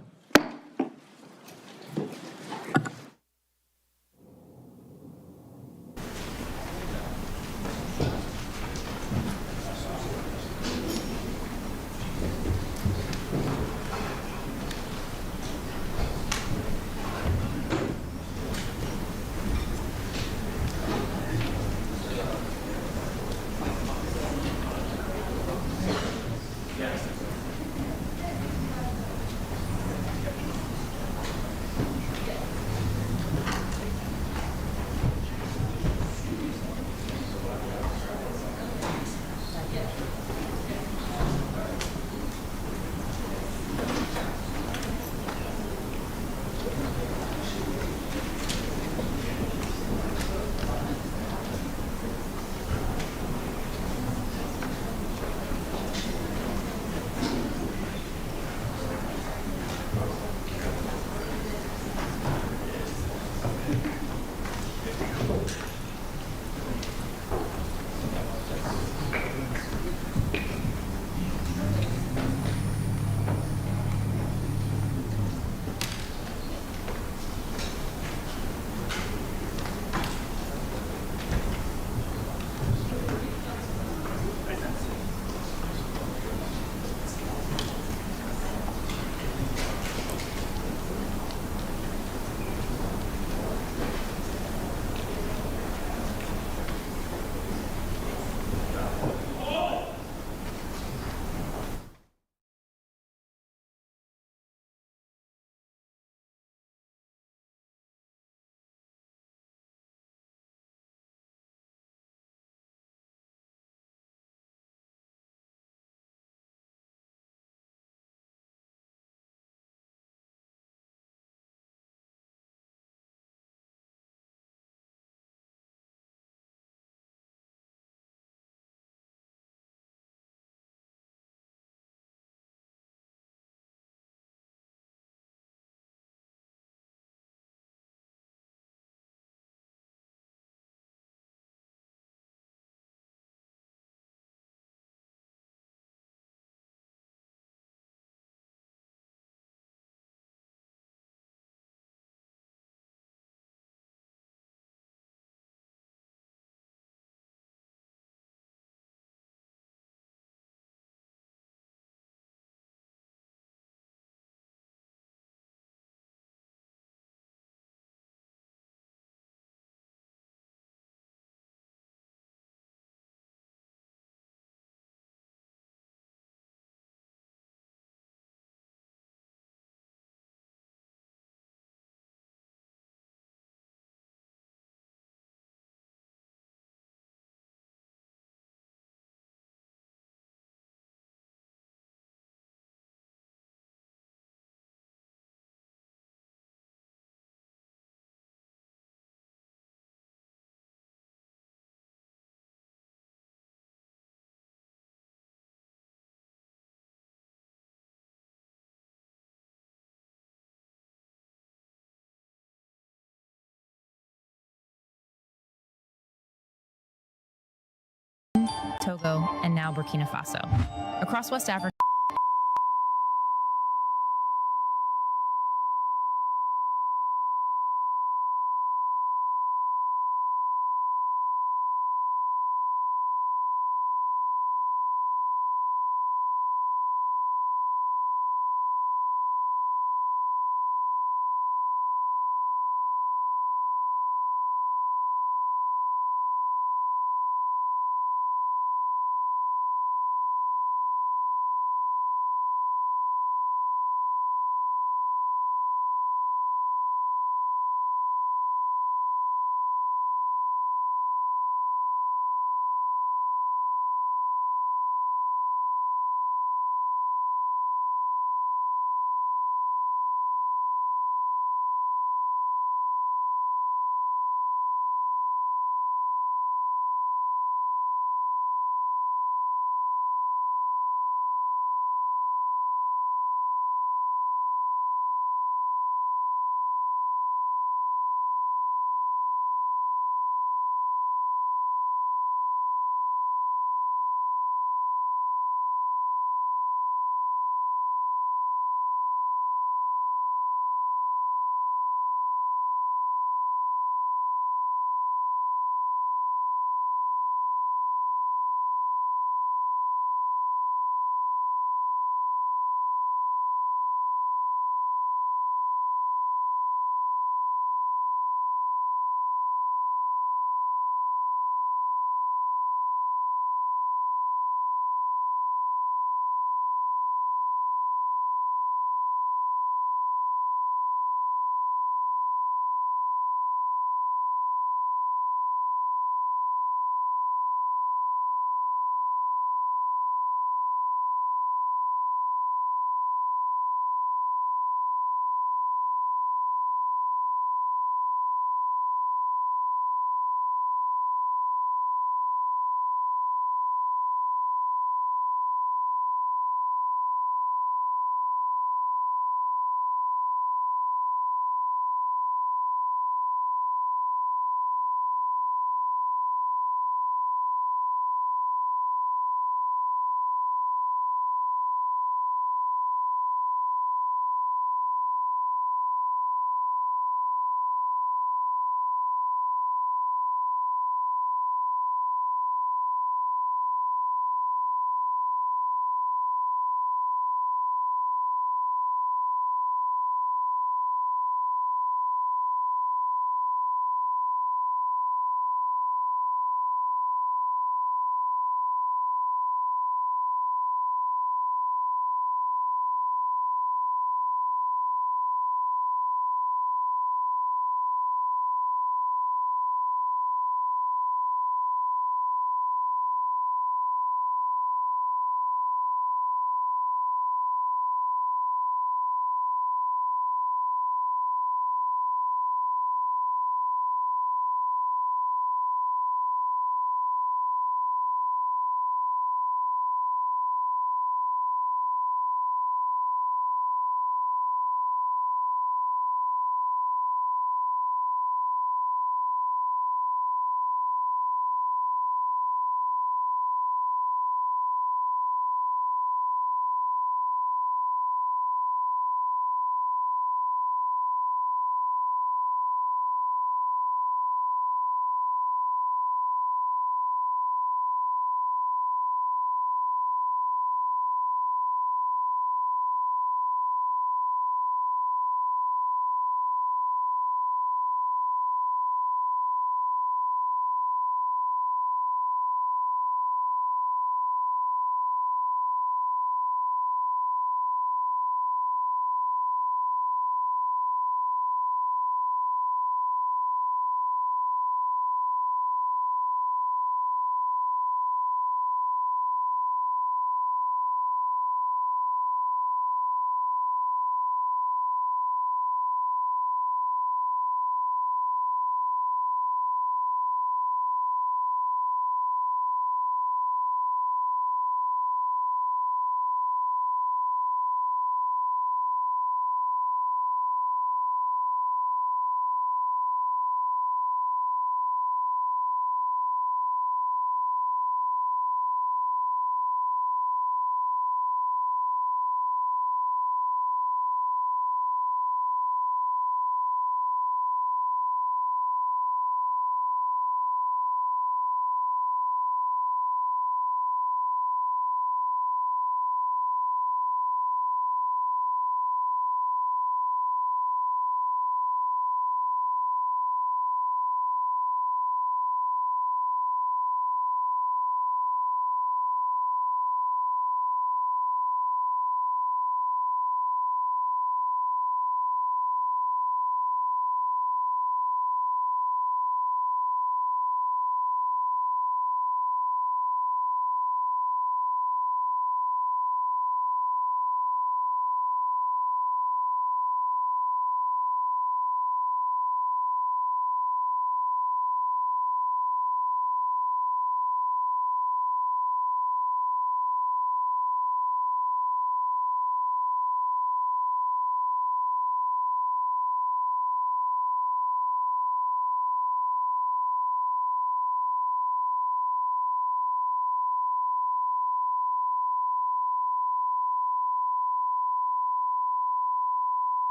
Speaker 19: Togo, and now Burkina Faso. Across West Africa,